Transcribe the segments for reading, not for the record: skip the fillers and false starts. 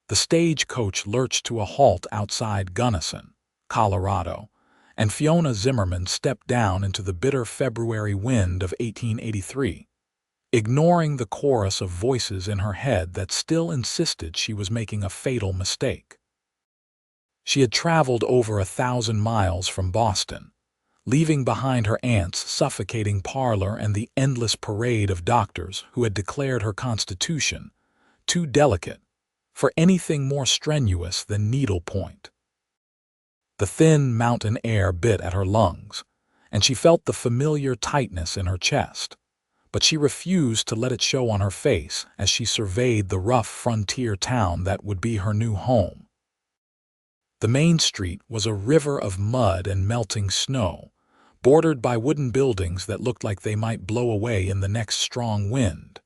The stagecoach lurched to a halt outside Gunnison, Colorado, and Fiona Zimmerman stepped down into the bitter February wind of 1883, ignoring the chorus of voices in her head that still insisted she was making a fatal mistake. She had traveled over 1,000 miles from Boston, leaving behind her aunt's suffocating parlor and the endless parade of doctors who had declared her constitution too delicate for anything more strenuous than needlepoint. The thin mountain air bit at her lungs, and she felt the familiar tightness in her chest, but she refused to let it show on her face as she surveyed the rough frontier town that would be her new home. The main street was a river of mud and melting snow, bordered by wooden buildings that looked like they might blow away in the next strong wind.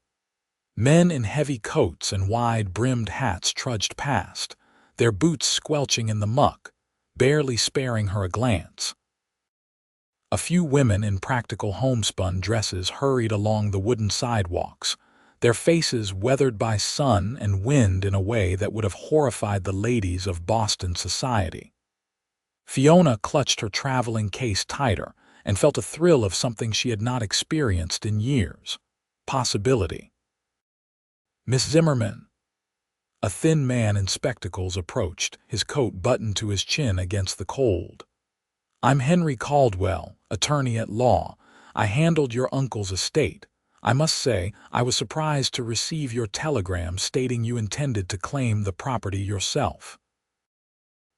Men in heavy coats and wide-brimmed hats trudged past, their boots squelching in the muck, barely sparing her a glance. A few women in practical homespun dresses hurried along the wooden sidewalks, their faces weathered by sun and wind in a way that would have horrified the ladies of Boston society. Fiona clutched her traveling case tighter and felt a thrill of something she had not experienced in years: possibility. "Miss Zimmerman." A thin man in spectacles approached, his coat buttoned to his chin against the cold. "I'm Henry Caldwell, attorney at law. I handled your uncle's estate. I must say, I was surprised to receive your telegram stating you intended to claim the property yourself."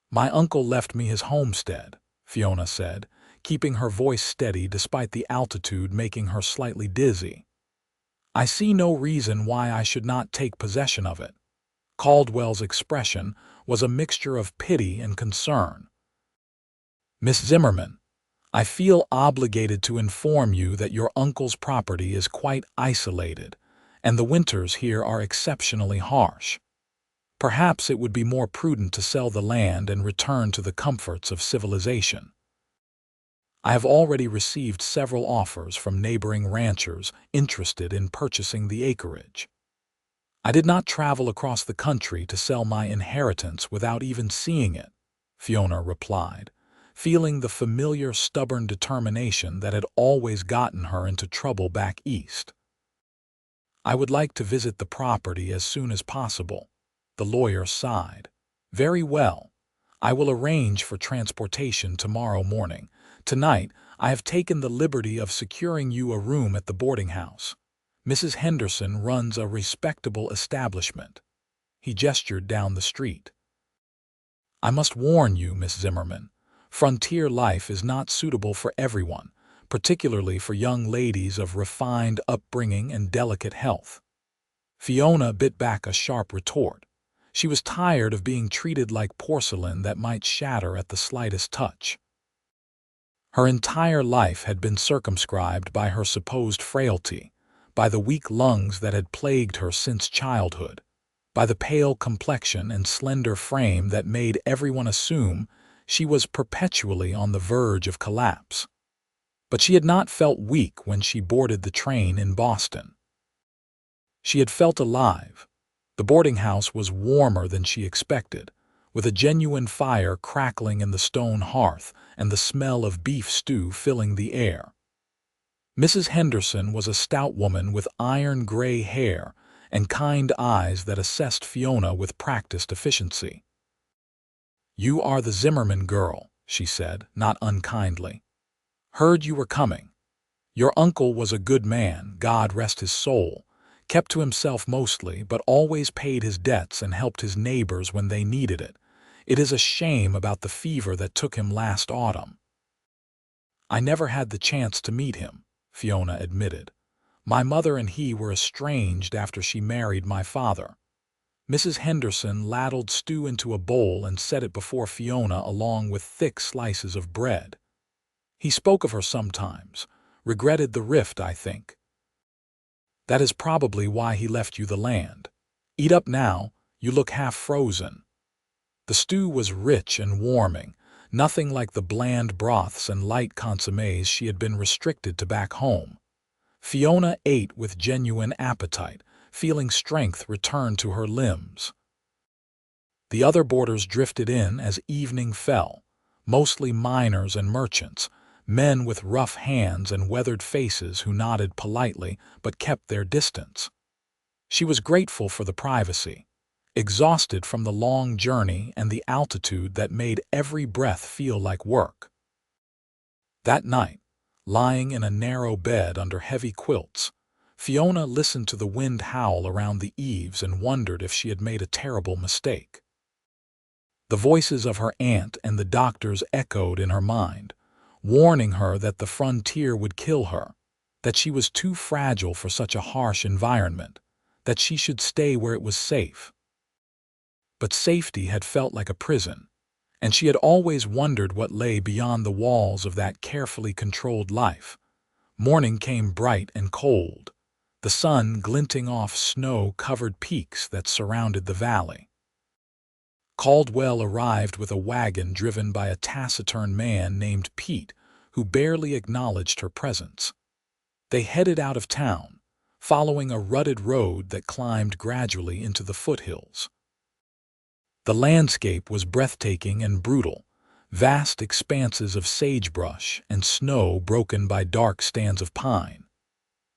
"My uncle left me his homestead," Fiona said, keeping her voice steady despite the altitude making her slightly dizzy. "I see no reason why I should not take possession of it." Caldwell's expression was a mixture of pity and concern. "Miss Zimmerman, I feel obligated to inform you that your uncle's property is quite isolated, and the winters here are exceptionally harsh. Perhaps it would be more prudent to sell the land and return to the comforts of civilization. I have already received several offers from neighboring ranchers interested in purchasing the acreage. I did not travel across the country to sell my inheritance without even seeing it," Fiona replied, feeling the familiar stubborn determination that had always gotten her into trouble back east. "I would like to visit the property as soon as possible." The lawyer sighed. "Very well. I will arrange for transportation tomorrow morning. Tonight, I have taken the liberty of securing you a room at the boarding house. Mrs. Henderson runs a respectable establishment." He gestured down the street. "I must warn you, Miss Zimmerman, frontier life is not suitable for everyone, particularly for young ladies of refined upbringing and delicate health." Fiona bit back a sharp retort. She was tired of being treated like porcelain that might shatter at the slightest touch. Her entire life had been circumscribed by her supposed frailty, by the weak lungs that had plagued her since childhood, by the pale complexion and slender frame that made everyone assume she was perpetually on the verge of collapse. But she had not felt weak when she boarded the train in Boston. She had felt alive. The boarding house was warmer than she expected, with a genuine fire crackling in the stone hearth and the smell of beef stew filling the air. Mrs. Henderson was a stout woman with iron-gray hair and kind eyes that assessed Fiona with practiced efficiency. "You are the Zimmerman girl," she said, not unkindly. "Heard you were coming. Your uncle was a good man, God rest his soul, kept to himself mostly, but always paid his debts and helped his neighbors when they needed it. It is a shame about the fever that took him last autumn." "I never had the chance to meet him," Fiona admitted. "My mother and he were estranged after she married my father." Mrs. Henderson ladled stew into a bowl and set it before Fiona along with thick slices of bread. "He spoke of her sometimes. Regretted the rift, I think. That is probably why he left you the land. Eat up now, you look half frozen." The stew was rich and warming, nothing like the bland broths and light consommes she had been restricted to back home. Fiona ate with genuine appetite, feeling strength return to her limbs. The other boarders drifted in as evening fell, mostly miners and merchants, men with rough hands and weathered faces who nodded politely but kept their distance. She was grateful for the privacy, exhausted from the long journey and the altitude that made every breath feel like work. That night, lying in a narrow bed under heavy quilts, Fiona listened to the wind howl around the eaves and wondered if she had made a terrible mistake. The voices of her aunt and the doctors echoed in her mind, warning her that the frontier would kill her, that she was too fragile for such a harsh environment, that she should stay where it was safe. But safety had felt like a prison, and she had always wondered what lay beyond the walls of that carefully controlled life. Morning came bright and cold, the sun glinting off snow-covered peaks that surrounded the valley. Caldwell arrived with a wagon driven by a taciturn man named Pete, who barely acknowledged her presence. They headed out of town, following a rutted road that climbed gradually into the foothills. The landscape was breathtaking and brutal, vast expanses of sagebrush and snow broken by dark stands of pine.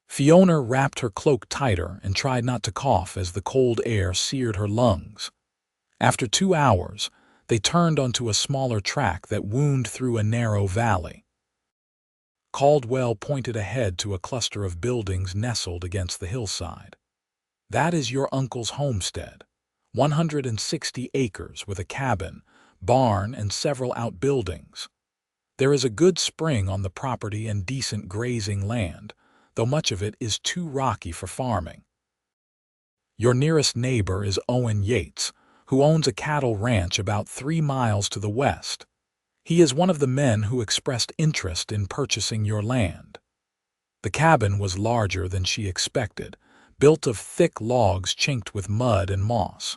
Fiona wrapped her cloak tighter and tried not to cough as the cold air seared her lungs. After 2 hours, they turned onto a smaller track that wound through a narrow valley. Caldwell pointed ahead to a cluster of buildings nestled against the hillside. "That is your uncle's homestead, 160 acres with a cabin, barn, and several outbuildings. There is a good spring on the property and decent grazing land, though much of it is too rocky for farming. Your nearest neighbor is Owen Yates, who owns a cattle ranch about 3 miles to the west. He is one of the men who expressed interest in purchasing your land." The cabin was larger than she expected, built of thick logs chinked with mud and moss.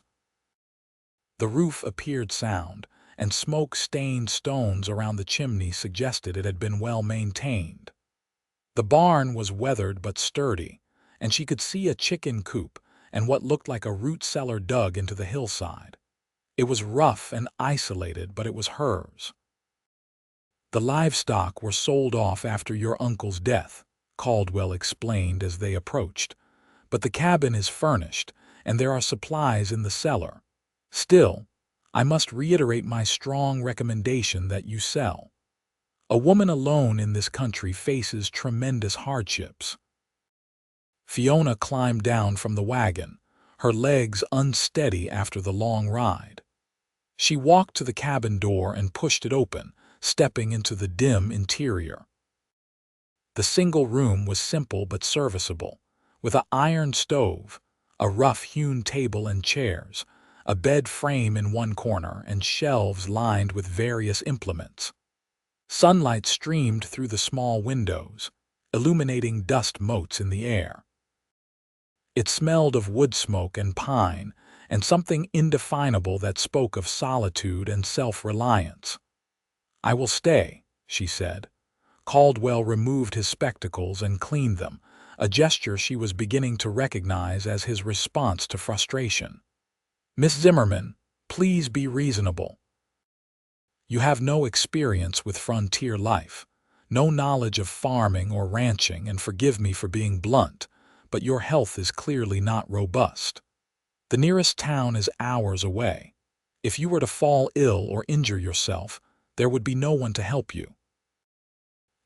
The roof appeared sound, and smoke-stained stones around the chimney suggested it had been well maintained. The barn was weathered but sturdy, and she could see a chicken coop and what looked like a root cellar dug into the hillside. It was rough and isolated, but it was hers. "The livestock were sold off after your uncle's death," Caldwell explained as they approached. "But the cabin is furnished, and there are supplies in the cellar. Still, I must reiterate my strong recommendation that you sell. A woman alone in this country faces tremendous hardships." Fiona climbed down from the wagon, her legs unsteady after the long ride. She walked to the cabin door and pushed it open, stepping into the dim interior. The single room was simple but serviceable, with an iron stove, a rough-hewn table and chairs, a bed frame in one corner, and shelves lined with various implements. Sunlight streamed through the small windows, illuminating dust motes in the air. It smelled of wood smoke and pine, and something indefinable that spoke of solitude and self-reliance. "I will stay," she said. Caldwell removed his spectacles and cleaned them, a gesture she was beginning to recognize as his response to frustration. "Miss Zimmerman, please be reasonable. You have no experience with frontier life, no knowledge of farming or ranching, and forgive me for being blunt, but your health is clearly not robust. The nearest town is hours away. If you were to fall ill or injure yourself, there would be no one to help you."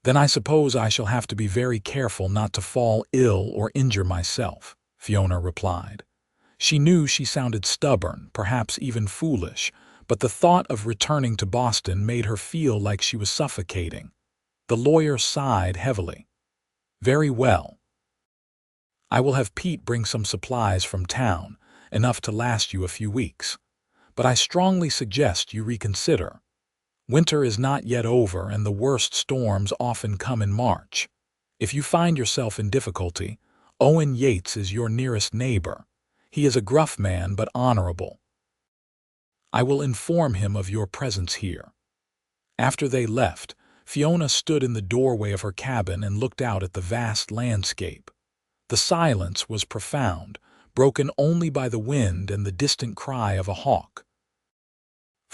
"Then I suppose I shall have to be very careful not to fall ill or injure myself," Fiona replied. She knew she sounded stubborn, perhaps even foolish, but the thought of returning to Boston made her feel like she was suffocating. The lawyer sighed heavily. "Very well. I will have Pete bring some supplies from town, enough to last you a few weeks. But I strongly suggest you reconsider. Winter is not yet over, and the worst storms often come in March. If you find yourself in difficulty, Owen Yates is your nearest neighbor. He is a gruff man but honorable. I will inform him of your presence here." After they left, Fiona stood in the doorway of her cabin and looked out at the vast landscape. The silence was profound, broken only by the wind and the distant cry of a hawk.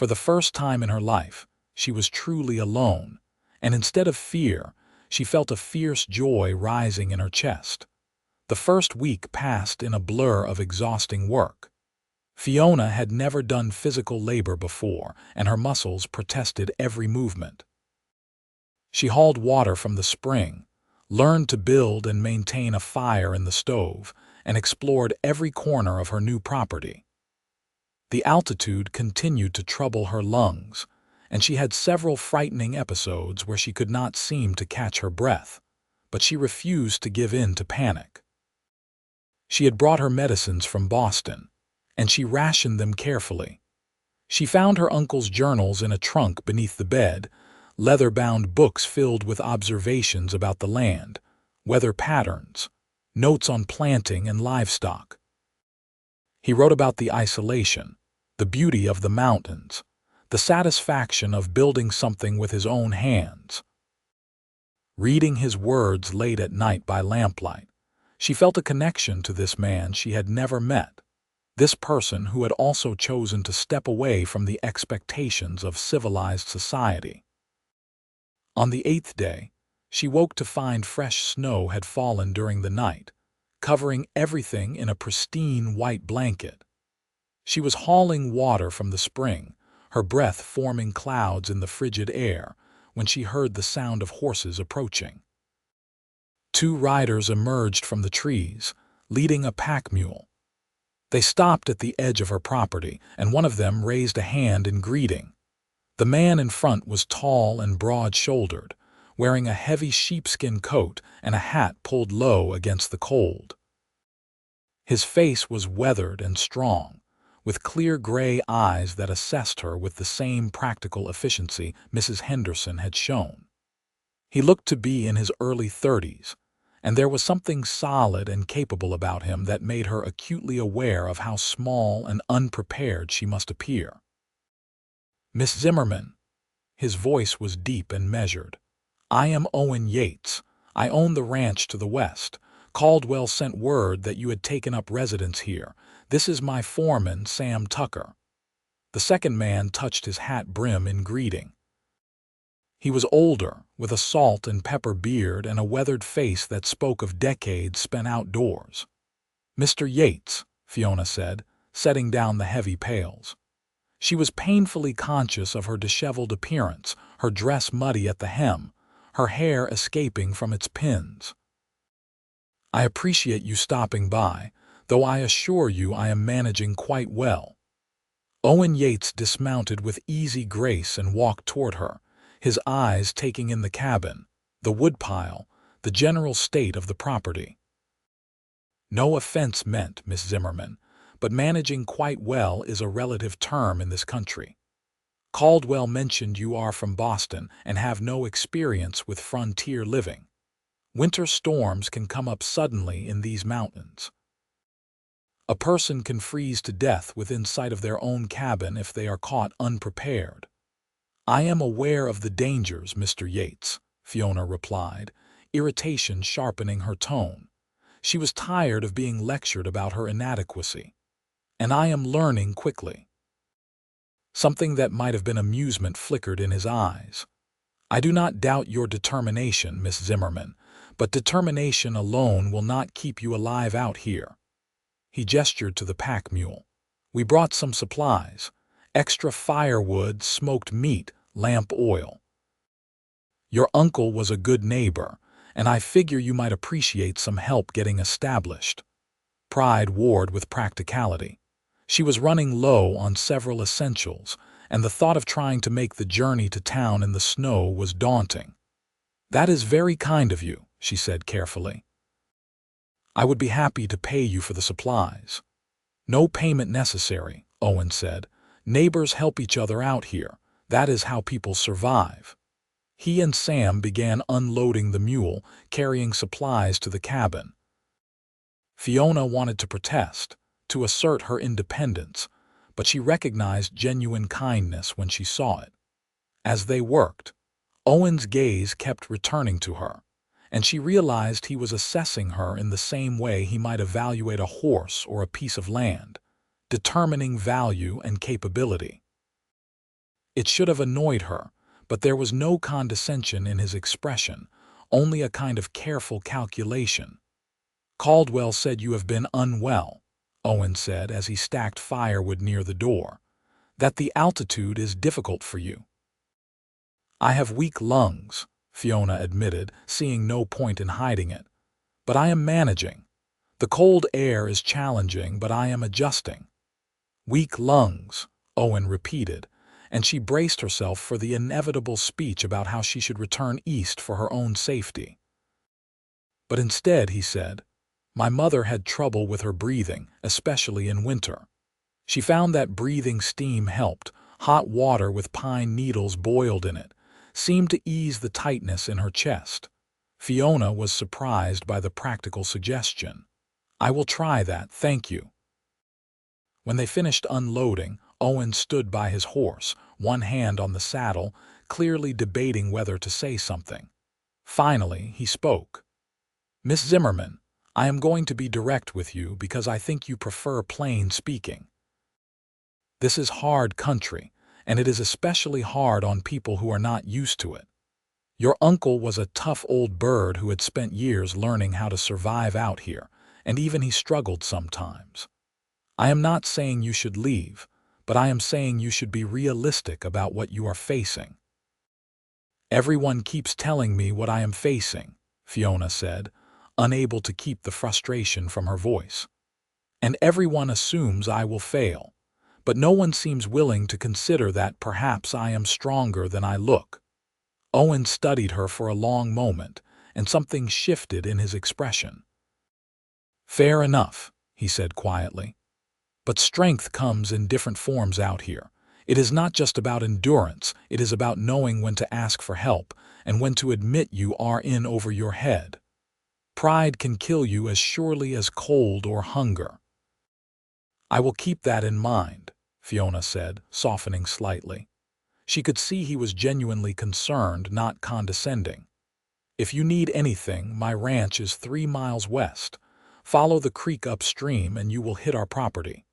For the first time in her life, she was truly alone, and instead of fear, she felt a fierce joy rising in her chest. The first week passed in a blur of exhausting work. Fiona had never done physical labor before, and her muscles protested every movement. She hauled water from the spring, learned to build and maintain a fire in the stove, and explored every corner of her new property. The altitude continued to trouble her lungs, and she had several frightening episodes where she could not seem to catch her breath, but she refused to give in to panic. She had brought her medicines from Boston, and she rationed them carefully. She found her uncle's journals in a trunk beneath the bed, leather-bound books filled with observations about the land, weather patterns, notes on planting and livestock. He wrote about the isolation, the beauty of the mountains, the satisfaction of building something with his own hands. Reading his words late at night by lamplight, she felt a connection to this man she had never met, this person who had also chosen to step away from the expectations of civilized society. On the 8th day, she woke to find fresh snow had fallen during the night, covering everything in a pristine white blanket. She was hauling water from the spring, her breath forming clouds in the frigid air, when she heard the sound of horses approaching. 2 riders emerged from the trees, leading a pack mule. They stopped at the edge of her property, and one of them raised a hand in greeting. The man in front was tall and broad-shouldered, wearing a heavy sheepskin coat and a hat pulled low against the cold. His face was weathered and strong, with clear gray eyes that assessed her with the same practical efficiency Mrs. Henderson had shown. He looked to be in his early 30s, and there was something solid and capable about him that made her acutely aware of how small and unprepared she must appear. "Miss Zimmerman," his voice was deep and measured, "I am Owen Yates. I own the ranch to the west. Caldwell sent word that you had taken up residence here. This is my foreman, Sam Tucker." The second man touched his hat brim in greeting. He was older, with a salt and pepper beard and a weathered face that spoke of decades spent outdoors. "Mr. Yates," Fiona said, setting down the heavy pails. She was painfully conscious of her disheveled appearance, her dress muddy at the hem, her hair escaping from its pins. "I appreciate you stopping by, though I assure you I am managing quite well." Owen Yates dismounted with easy grace and walked toward her, his eyes taking in the cabin, the woodpile, the general state of the property. "No offense meant, Miss Zimmerman, but managing quite well is a relative term in this country. Caldwell mentioned you are from Boston and have no experience with frontier living. Winter storms can come up suddenly in these mountains. A person can freeze to death within sight of their own cabin if they are caught unprepared." "I am aware of the dangers, Mr. Yates," Fiona replied, irritation sharpening her tone. She was tired of being lectured about her inadequacy. "And I am learning quickly." Something that might have been amusement flickered in his eyes. "I do not doubt your determination, Miss Zimmerman, but determination alone will not keep you alive out here." He gestured to the pack mule. "We brought some supplies. Extra firewood, smoked meat, lamp oil. Your uncle was a good neighbor, and I figure you might appreciate some help getting established." Pride warred with practicality. She was running low on several essentials, and the thought of trying to make the journey to town in the snow was daunting. "That is very kind of you," she said carefully. "I would be happy to pay you for the supplies." "No payment necessary," Owen said. "Neighbors help each other out here. That is how people survive." He and Sam began unloading the mule, carrying supplies to the cabin. Fiona wanted to protest, to assert her independence, but she recognized genuine kindness when she saw it. As they worked, Owen's gaze kept returning to her, and she realized he was assessing her in the same way he might evaluate a horse or a piece of land, determining value and capability. It should have annoyed her, but there was no condescension in his expression, only a kind of careful calculation. "Caldwell said you have been unwell," Owen said as he stacked firewood near the door, "that the altitude is difficult for you." "I have weak lungs," Fiona admitted, seeing no point in hiding it. "But I am managing. The cold air is challenging, but I am adjusting." "Weak lungs," Owen repeated, and she braced herself for the inevitable speech about how she should return east for her own safety. But instead, he said, "My mother had trouble with her breathing, especially in winter. She found that breathing steam helped. Hot water with pine needles boiled in it seemed to ease the tightness in her chest." Fiona was surprised by the practical suggestion. "I will try that, thank you." When they finished unloading, Owen stood by his horse, one hand on the saddle, clearly debating whether to say something. Finally, he spoke. "Miss Zimmerman, I am going to be direct with you because I think you prefer plain speaking. This is hard country, and it is especially hard on people who are not used to it. Your uncle was a tough old bird who had spent years learning how to survive out here, and even he struggled sometimes. I am not saying you should leave, but I am saying you should be realistic about what you are facing." "Everyone keeps telling me what I am facing," Fiona said, unable to keep the frustration from her voice. "And everyone assumes I will fail, but no one seems willing to consider that perhaps I am stronger than I look." Owen studied her for a long moment, and something shifted in his expression. "Fair enough," he said quietly. "But strength comes in different forms out here. It is not just about endurance, it is about knowing when to ask for help and when to admit you are in over your head. Pride can kill you as surely as cold or hunger." "I will keep that in mind," Fiona said, softening slightly. She could see he was genuinely concerned, not condescending. "If you need anything, my ranch is 3 miles west. Follow the creek upstream and you will hit our property.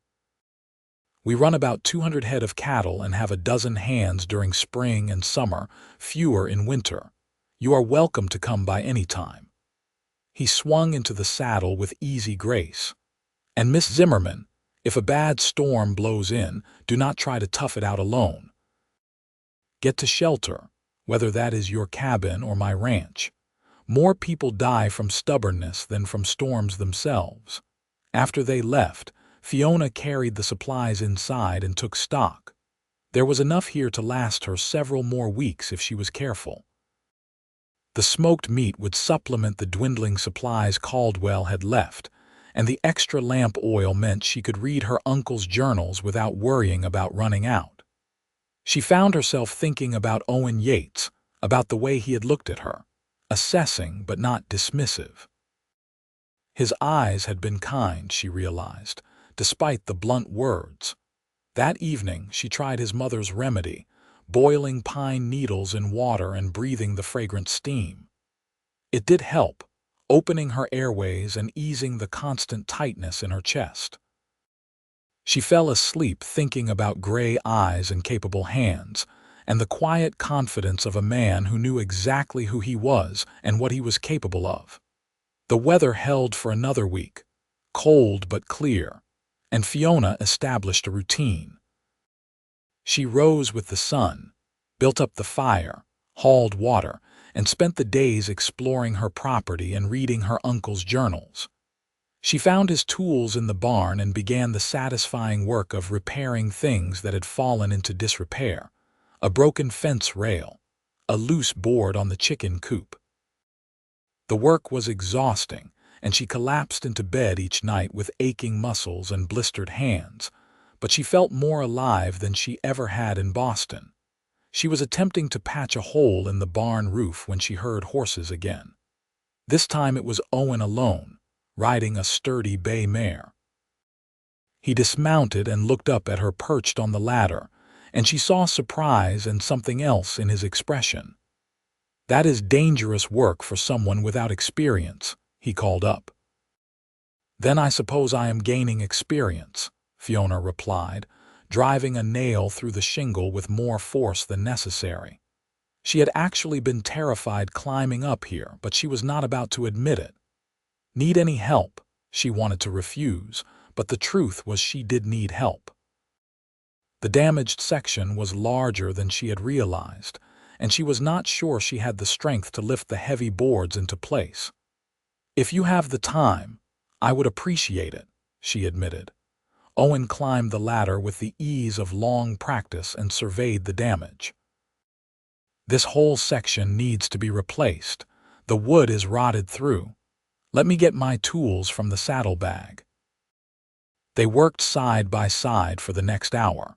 We run about 200 head of cattle and have a dozen hands during spring and summer, fewer in winter. You are welcome to come by any time." He swung into the saddle with easy grace. "And Miss Zimmerman, if a bad storm blows in, do not try to tough it out alone. Get to shelter, whether that is your cabin or my ranch. More people die from stubbornness than from storms themselves." After they left, Fiona carried the supplies inside and took stock. There was enough here to last her several more weeks if she was careful. The smoked meat would supplement the dwindling supplies Caldwell had left, and the extra lamp oil meant she could read her uncle's journals without worrying about running out. She found herself thinking about Owen Yates, about the way he had looked at her, assessing but not dismissive. His eyes had been kind, she realized, despite the blunt words. That evening she tried his mother's remedy, boiling pine needles in water and breathing the fragrant steam. It did help, opening her airways and easing the constant tightness in her chest. She fell asleep thinking about gray eyes and capable hands, and the quiet confidence of a man who knew exactly who he was and what he was capable of. The weather held for another week, cold but clear, and Fiona established a routine. She rose with the sun, built up the fire, hauled water, and spent the days exploring her property and reading her uncle's journals. She found his tools in the barn and began the satisfying work of repairing things that had fallen into disrepair: a broken fence rail, a loose board on the chicken coop. The work was exhausting, and she collapsed into bed each night with aching muscles and blistered hands, but she felt more alive than she ever had in Boston. She was attempting to patch a hole in the barn roof when she heard horses again. This time it was Owen alone, riding a sturdy bay mare. He dismounted and looked up at her perched on the ladder, and she saw surprise and something else in his expression. "That is dangerous work for someone without experience," he called up. "Then I suppose I am gaining experience," Fiona replied, driving a nail through the shingle with more force than necessary. She had actually been terrified climbing up here, but she was not about to admit it. Need any help? She wanted to refuse, but the truth was she did need help. The damaged section was larger than she had realized, and she was not sure she had the strength to lift the heavy boards into place. "If you have the time, I would appreciate it," she admitted. Owen climbed the ladder with the ease of long practice and surveyed the damage. "This whole section needs to be replaced. The wood is rotted through. Let me get my tools from the saddlebag." They worked side by side for the next hour,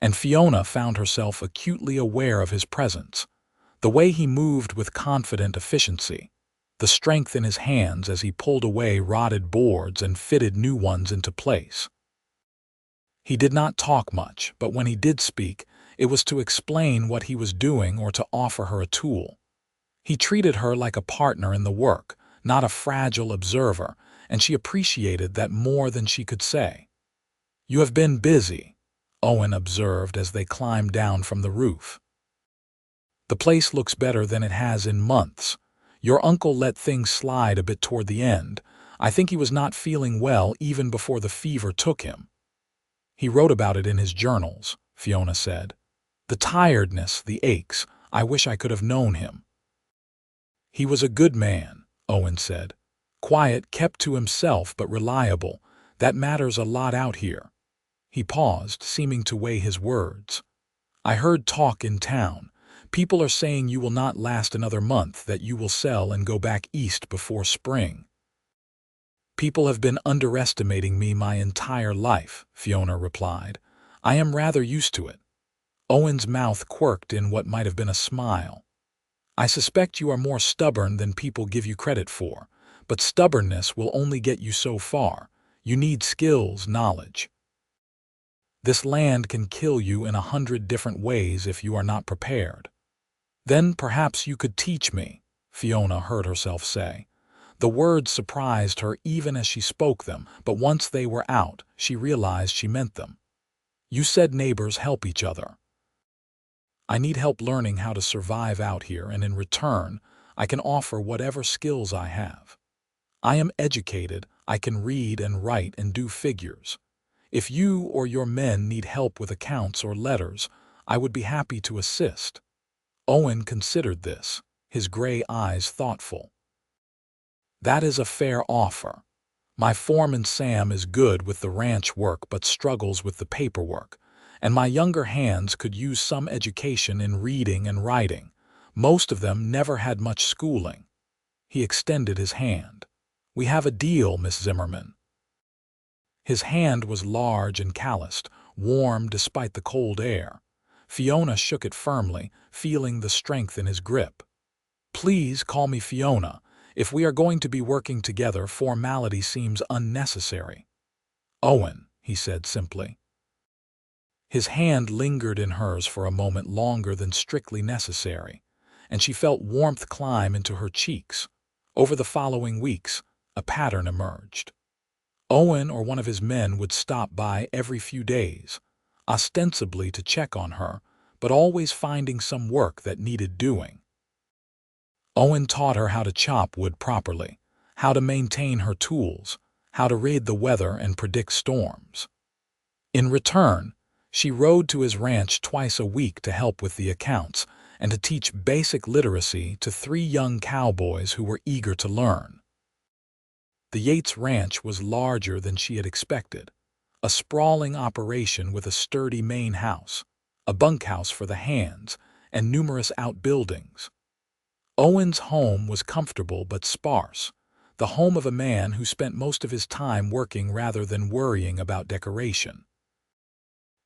and Fiona found herself acutely aware of his presence, the way he moved with confident efficiency, the strength in his hands as he pulled away rotted boards and fitted new ones into place. He did not talk much, but when he did speak, it was to explain what he was doing or to offer her a tool. He treated her like a partner in the work, not a fragile observer, and she appreciated that more than she could say. "You have been busy," Owen observed as they climbed down from the roof. "The place looks better than it has in months. Your uncle let things slide a bit toward the end. I think he was not feeling well even before the fever took him." "He wrote about it in his journals," Fiona said. "The tiredness, the aches. I wish I could have known him." "He was a good man," Owen said. "Quiet, kept to himself, but reliable. That matters a lot out here." He paused, seeming to weigh his words. "I heard talk in town. People are saying you will not last another month, that you will sell and go back east before spring." "People have been underestimating me my entire life," Fiona replied. "I am rather used to it." Owen's mouth quirked in what might have been a smile. "I suspect you are more stubborn than people give you credit for, but stubbornness will only get you so far. You need skills, knowledge. This land can kill you in 100 different ways if you are not prepared." "Then perhaps you could teach me," Fiona heard herself say. The words surprised her even as she spoke them, but once they were out, she realized she meant them. "You said neighbors help each other." "I need help learning how to survive out here, and in return, I can offer whatever skills I have. I am educated, I can read and write and do figures. If you or your men need help with accounts or letters, I would be happy to assist." Owen considered this, his gray eyes thoughtful. "That is a fair offer. My foreman Sam is good with the ranch work but struggles with the paperwork, and my younger hands could use some education in reading and writing. Most of them never had much schooling." He extended his hand. "We have a deal, Miss Zimmerman." His hand was large and calloused, warm despite the cold air. Fiona shook it firmly, feeling the strength in his grip. "Please call me Fiona. If we are going to be working together, formality seems unnecessary." "Owen," he said simply. His hand lingered in hers for a moment longer than strictly necessary, and she felt warmth climb into her cheeks. Over the following weeks, a pattern emerged. Owen or one of his men would stop by every few days, ostensibly to check on her, but always finding some work that needed doing. Owen taught her how to chop wood properly, how to maintain her tools, how to read the weather and predict storms. In return, she rode to his ranch twice a week to help with the accounts and to teach basic literacy to 3 young cowboys who were eager to learn. The Yates ranch was larger than she had expected, a sprawling operation with a sturdy main house, a bunkhouse for the hands, and numerous outbuildings. Owen's home was comfortable but sparse, the home of a man who spent most of his time working rather than worrying about decoration.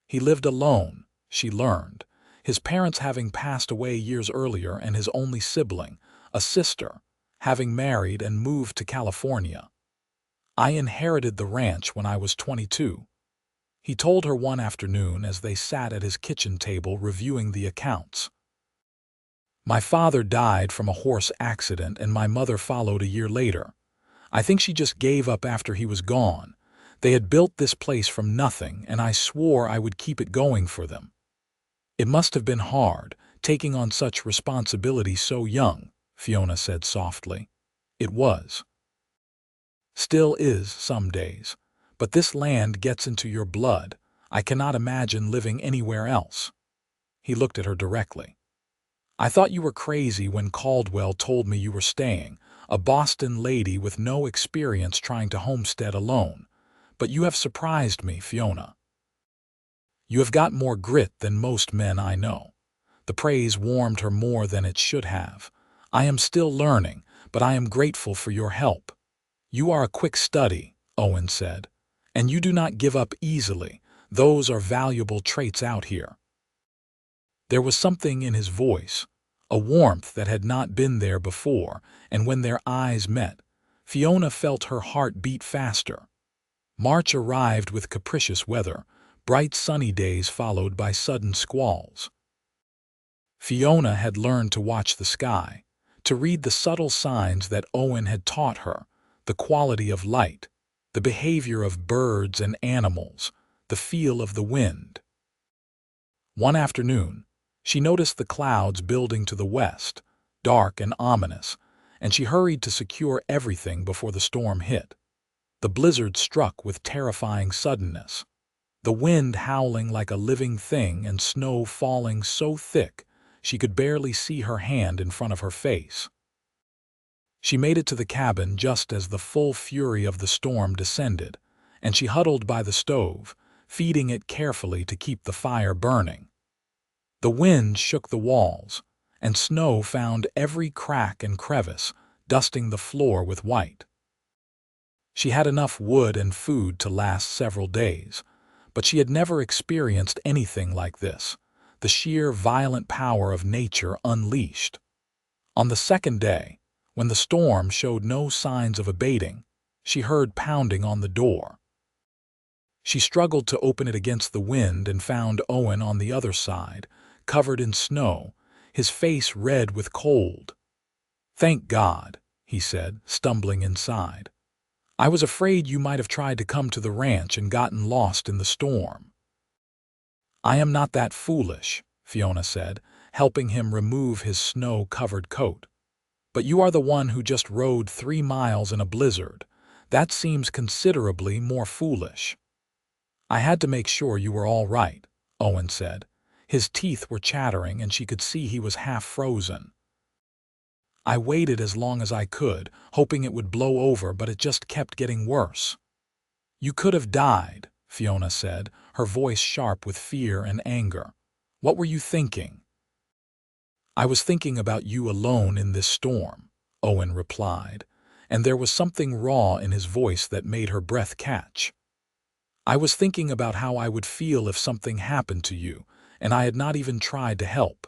He lived alone, she learned, his parents having passed away years earlier and his only sibling, a sister, having married and moved to California. "I inherited the ranch when I was 22. He told her one afternoon as they sat at his kitchen table reviewing the accounts. "My father died from a horse accident and my mother followed a year later. I think she just gave up after he was gone. They had built this place from nothing, and I swore I would keep it going for them. It must have been hard, taking on such responsibility so young, Fiona said softly. It was. Still is some days. But this land gets into your blood. I cannot imagine living anywhere else. He looked at her directly. I thought you were crazy when Caldwell told me you were staying, a Boston lady with no experience trying to homestead alone. But you have surprised me, Fiona. You have got more grit than most men I know. The praise warmed her more than it should have. I am still learning, but I am grateful for your help. You are a quick study, Owen said, and you do not give up easily. Those are valuable traits out here. There was something in his voice, a warmth that had not been there before, and when their eyes met, Fiona felt her heart beat faster. March arrived with capricious weather, bright sunny days followed by sudden squalls. Fiona had learned to watch the sky, to read the subtle signs that Owen had taught her, the quality of light, the behavior of birds and animals, the feel of the wind. One afternoon, she noticed the clouds building to the west, dark and ominous, and she hurried to secure everything before the storm hit. The blizzard struck with terrifying suddenness, the wind howling like a living thing and snow falling so thick she could barely see her hand in front of her face. She made it to the cabin just as the full fury of the storm descended, and she huddled by the stove, feeding it carefully to keep the fire burning. The wind shook the walls, and snow found every crack and crevice, dusting the floor with white. She had enough wood and food to last several days, but she had never experienced anything like this, the sheer violent power of nature unleashed. On the second day, when the storm showed no signs of abating, she heard pounding on the door. She struggled to open it against the wind and found Owen on the other side, covered in snow, his face red with cold. "Thank God," he said, stumbling inside. "I was afraid you might have tried to come to the ranch and gotten lost in the storm." "I am not that foolish," Fiona said, helping him remove his snow-covered coat. "But you are the one who just rode 3 miles in a blizzard. That seems considerably more foolish." "I had to make sure you were all right," Owen said. His teeth were chattering and she could see he was half frozen. "I waited as long as I could, hoping it would blow over, but it just kept getting worse." "You could have died," Fiona said, her voice sharp with fear and anger. "What were you thinking?" "I was thinking about you alone in this storm," Owen replied, and there was something raw in his voice that made her breath catch. "I was thinking about how I would feel if something happened to you, and I had not even tried to help."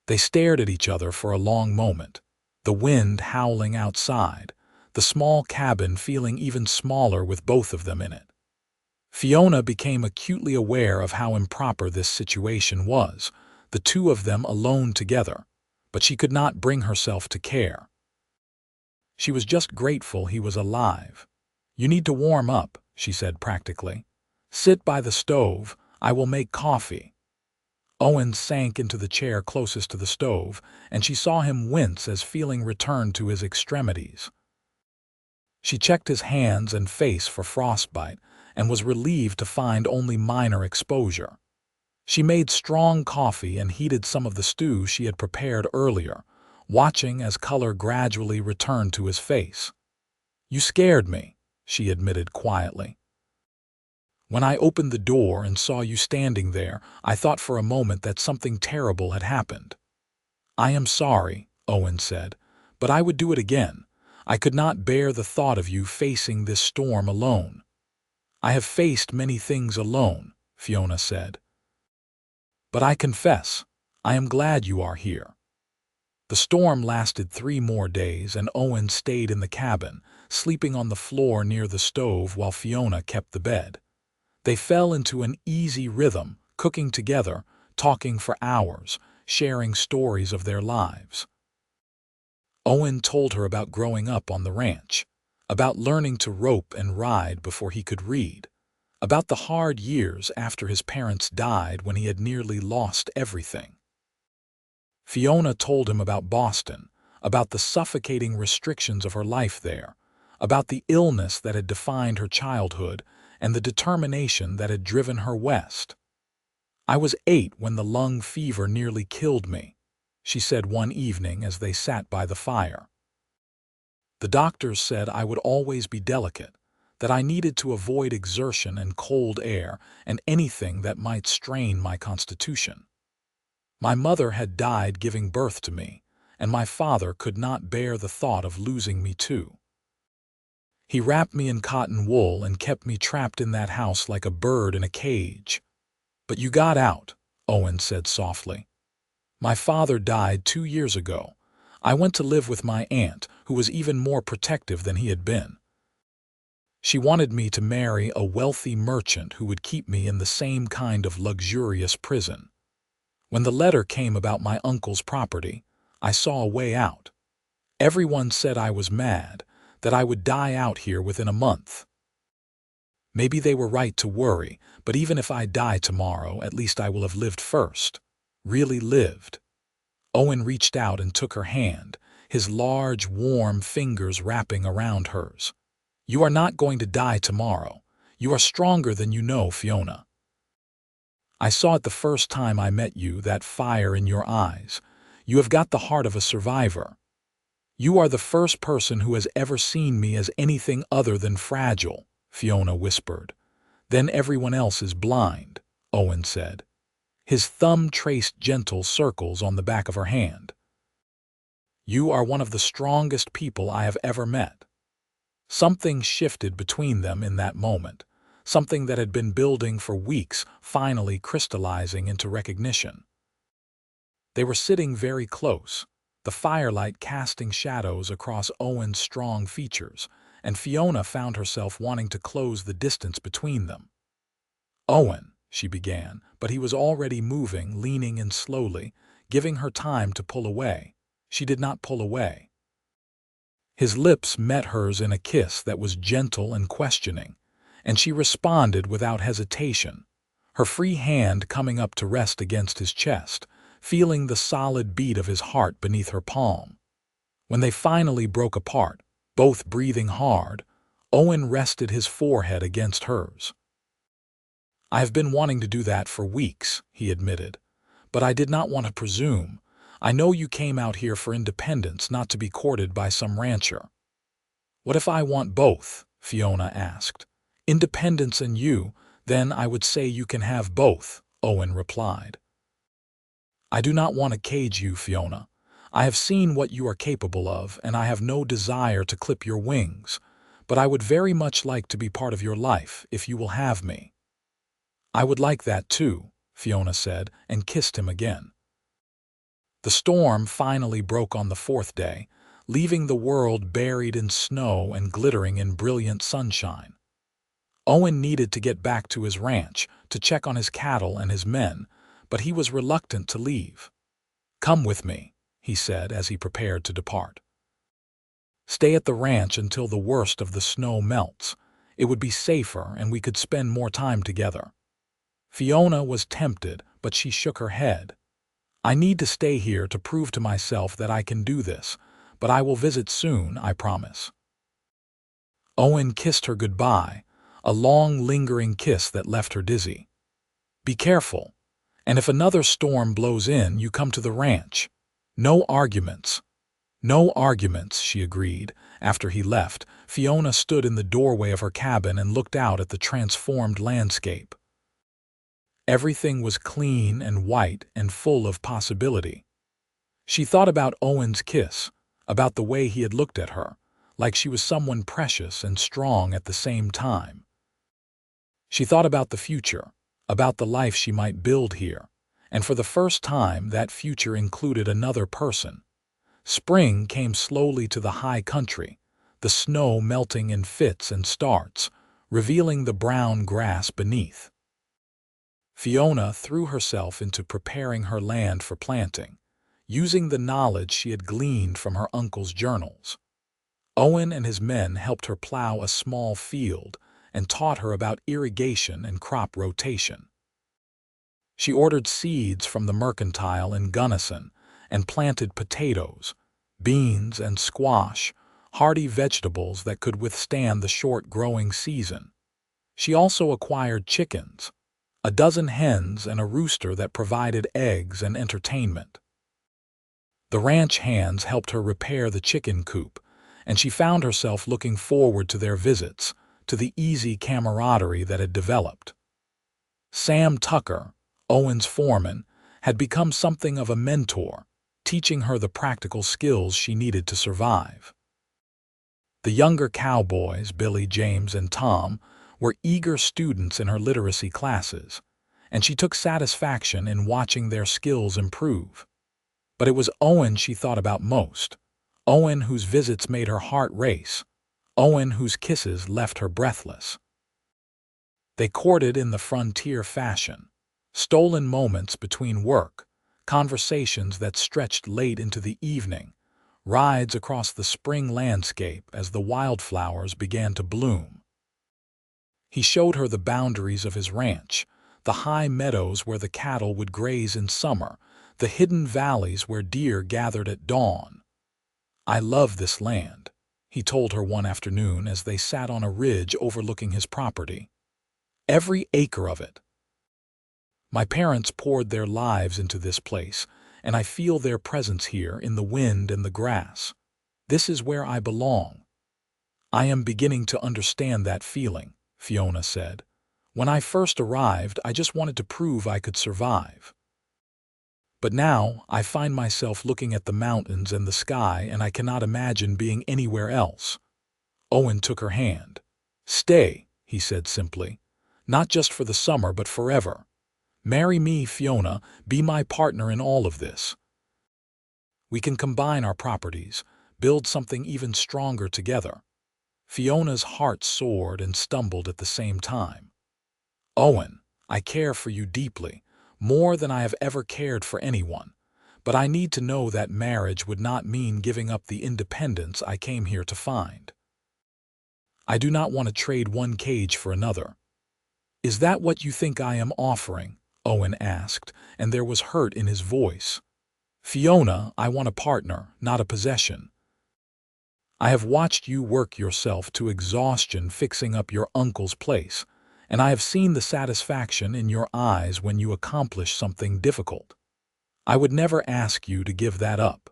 They stared at each other for a long moment, the wind howling outside, the small cabin feeling even smaller with both of them in it. Fiona became acutely aware of how improper this situation was, the two of them alone together, but she could not bring herself to care. She was just grateful he was alive. "You need to warm up," she said practically. "Sit by the stove. I will make coffee." Owen sank into the chair closest to the stove, and she saw him wince as feeling returned to his extremities. She checked his hands and face for frostbite, and was relieved to find only minor exposure. She made strong coffee and heated some of the stew she had prepared earlier, watching as color gradually returned to his face. "You scared me," she admitted quietly. "When I opened the door and saw you standing there, I thought for a moment that something terrible had happened." "I am sorry," Owen said, "but I would do it again. I could not bear the thought of you facing this storm alone." "I have faced many things alone," Fiona said. "But I confess, I am glad you are here." The storm lasted 3 more days, and Owen stayed in the cabin, sleeping on the floor near the stove while Fiona kept the bed. They fell into an easy rhythm, cooking together, talking for hours, sharing stories of their lives. Owen told her about growing up on the ranch, about learning to rope and ride before he could read, about the hard years after his parents died when he had nearly lost everything. Fiona told him about Boston, about the suffocating restrictions of her life there, about the illness that had defined her childhood and the determination that had driven her west. "I was 8 when the lung fever nearly killed me," she said one evening as they sat by the fire. "The doctors said I would always be delicate, that I needed to avoid exertion and cold air and anything that might strain my constitution. My mother had died giving birth to me, and my father could not bear the thought of losing me too. He wrapped me in cotton wool and kept me trapped in that house like a bird in a cage. But you got out," Owen said softly. "My father died 2 years ago. I went to live with my aunt, who was even more protective than he had been. She wanted me to marry a wealthy merchant who would keep me in the same kind of luxurious prison. When the letter came about my uncle's property, I saw a way out. Everyone said I was mad, that I would die out here within a month. Maybe they were right to worry, but even if I die tomorrow, at least I will have lived first. Really lived." Owen reached out and took her hand, his large, warm fingers wrapping around hers. "You are not going to die tomorrow. You are stronger than you know, Fiona. I saw it the first time I met you, that fire in your eyes. You have got the heart of a survivor. You are the first person who has ever seen me as anything other than fragile," Fiona whispered. "Then everyone else is blind," Owen said. His thumb traced gentle circles on the back of her hand. "You are one of the strongest people I have ever met." Something shifted between them in that moment, something that had been building for weeks, finally crystallizing into recognition. They were sitting very close, the firelight casting shadows across Owen's strong features, and Fiona found herself wanting to close the distance between them. "Owen," she began, but he was already moving, leaning in slowly, giving her time to pull away. She did not pull away. His lips met hers in a kiss that was gentle and questioning, and she responded without hesitation, her free hand coming up to rest against his chest, feeling the solid beat of his heart beneath her palm. When they finally broke apart, both breathing hard, Owen rested his forehead against hers. "I have been wanting to do that for weeks," he admitted, "but I did not want to presume. I know you came out here for independence, not to be courted by some rancher." "What if I want both?" Fiona asked. "Independence and you, then I would say you can have both," Owen replied. "I do not want to cage you, Fiona. I have seen what you are capable of, and I have no desire to clip your wings, but I would very much like to be part of your life if you will have me." "I would like that too," Fiona said, and kissed him again. The storm finally broke on the 4th day, leaving the world buried in snow and glittering in brilliant sunshine. Owen needed to get back to his ranch, to check on his cattle and his men, but he was reluctant to leave. "Come with me," he said as he prepared to depart. "Stay at the ranch until the worst of the snow melts. It would be safer and we could spend more time together." Fiona was tempted, but she shook her head. "I need to stay here to prove to myself that I can do this, but I will visit soon, I promise." Owen kissed her goodbye, a long, lingering kiss that left her dizzy. "Be careful, and if another storm blows in, you come to the ranch. No arguments." "No arguments," she agreed. After he left, Fiona stood in the doorway of her cabin and looked out at the transformed landscape. Everything was clean and white and full of possibility. She thought about Owen's kiss, about the way he had looked at her, like she was someone precious and strong at the same time. She thought about the future, about the life she might build here, and for the first time that future included another person. Spring came slowly to the high country, the snow melting in fits and starts, revealing the brown grass beneath. Fiona threw herself into preparing her land for planting, using the knowledge she had gleaned from her uncle's journals. Owen and his men helped her plow a small field and taught her about irrigation and crop rotation. She ordered seeds from the mercantile in Gunnison and planted potatoes, beans, and squash, hardy vegetables that could withstand the short growing season. She also acquired chickens, a dozen hens and a rooster that provided eggs and entertainment. The ranch hands helped her repair the chicken coop, and she found herself looking forward to their visits, to the easy camaraderie that had developed. Sam Tucker, Owen's foreman, had become something of a mentor, teaching her the practical skills she needed to survive. The younger cowboys, Billy, James, and Tom, were eager students in her literacy classes, and she took satisfaction in watching their skills improve. But it was Owen she thought about most, Owen whose visits made her heart race, Owen whose kisses left her breathless. They courted in the frontier fashion, stolen moments between work, conversations that stretched late into the evening, rides across the spring landscape as the wildflowers began to bloom. He showed her the boundaries of his ranch, the high meadows where the cattle would graze in summer, the hidden valleys where deer gathered at dawn. "I love this land," he told her one afternoon as they sat on a ridge overlooking his property. "Every acre of it. My parents poured their lives into this place, and I feel their presence here in the wind and the grass. This is where I belong." "I am beginning to understand that feeling," Fiona said. "When I first arrived, I just wanted to prove I could survive. But now I find myself looking at the mountains and the sky, and I cannot imagine being anywhere else." Owen took her hand. "Stay," he said simply. "Not just for the summer, but forever. Marry me, Fiona, be my partner in all of this. We can combine our properties, build something even stronger together." Fiona's heart soared and stumbled at the same time. "Owen, I care for you deeply, more than I have ever cared for anyone, but I need to know that marriage would not mean giving up the independence I came here to find. I do not want to trade one cage for another." "Is that what you think I am offering?" Owen asked, and there was hurt in his voice. "Fiona, I want a partner, not a possession. I have watched you work yourself to exhaustion fixing up your uncle's place, and I have seen the satisfaction in your eyes when you accomplish something difficult. I would never ask you to give that up.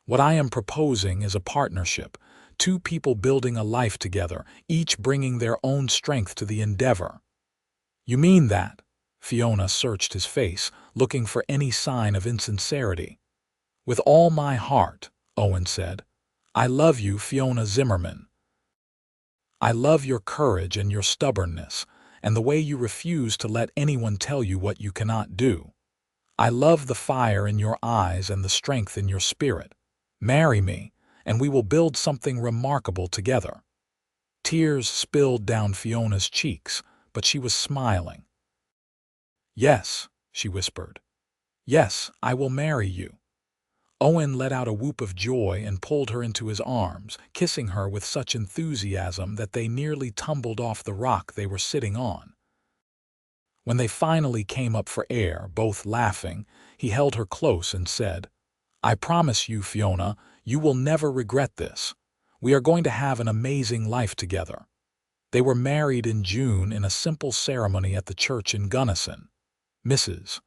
What I am proposing is a partnership, two people building a life together, each bringing their own strength to the endeavor." "You mean that?" Fiona searched his face, looking for any sign of insincerity. "With all my heart," Owen said. "I love you, Fiona Zimmerman. I love your courage and your stubbornness, and the way you refuse to let anyone tell you what you cannot do. I love the fire in your eyes and the strength in your spirit. Marry me, and we will build something remarkable together." Tears spilled down Fiona's cheeks, but she was smiling. "Yes," she whispered. "Yes, I will marry you." Owen let out a whoop of joy and pulled her into his arms, kissing her with such enthusiasm that they nearly tumbled off the rock they were sitting on. When they finally came up for air, both laughing, he held her close and said, "I promise you, Fiona, you will never regret this. We are going to have an amazing life together." They were married in June in a simple ceremony at the church in Gunnison. Mrs.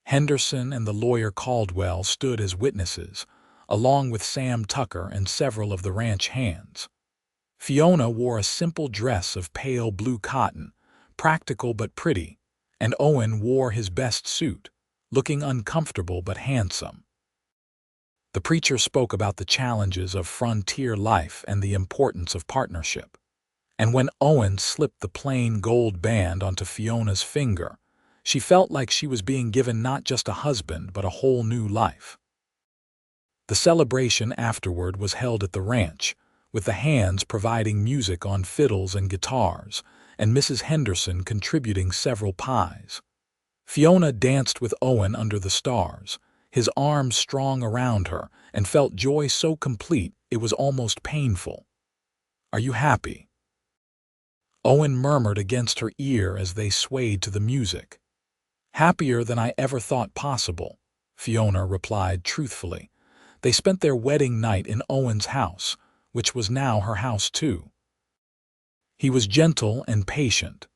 Henderson and the lawyer Caldwell stood as witnesses, along with Sam Tucker and several of the ranch hands. Fiona wore a simple dress of pale blue cotton, practical but pretty, and Owen wore his best suit, looking uncomfortable but handsome. The preacher spoke about the challenges of frontier life and the importance of partnership. And when Owen slipped the plain gold band onto Fiona's finger, she felt like she was being given not just a husband but a whole new life. The celebration afterward was held at the ranch, with the hands providing music on fiddles and guitars, and Mrs. Henderson contributing several pies. Fiona danced with Owen under the stars, his arms strong around her, and felt joy so complete It was almost painful. "Are you happy?" Owen murmured against her ear as they swayed to the music. "Happier than I ever thought possible," Fiona replied truthfully. They spent their wedding night in Owen's house, which was now her house too. He was gentle and patient,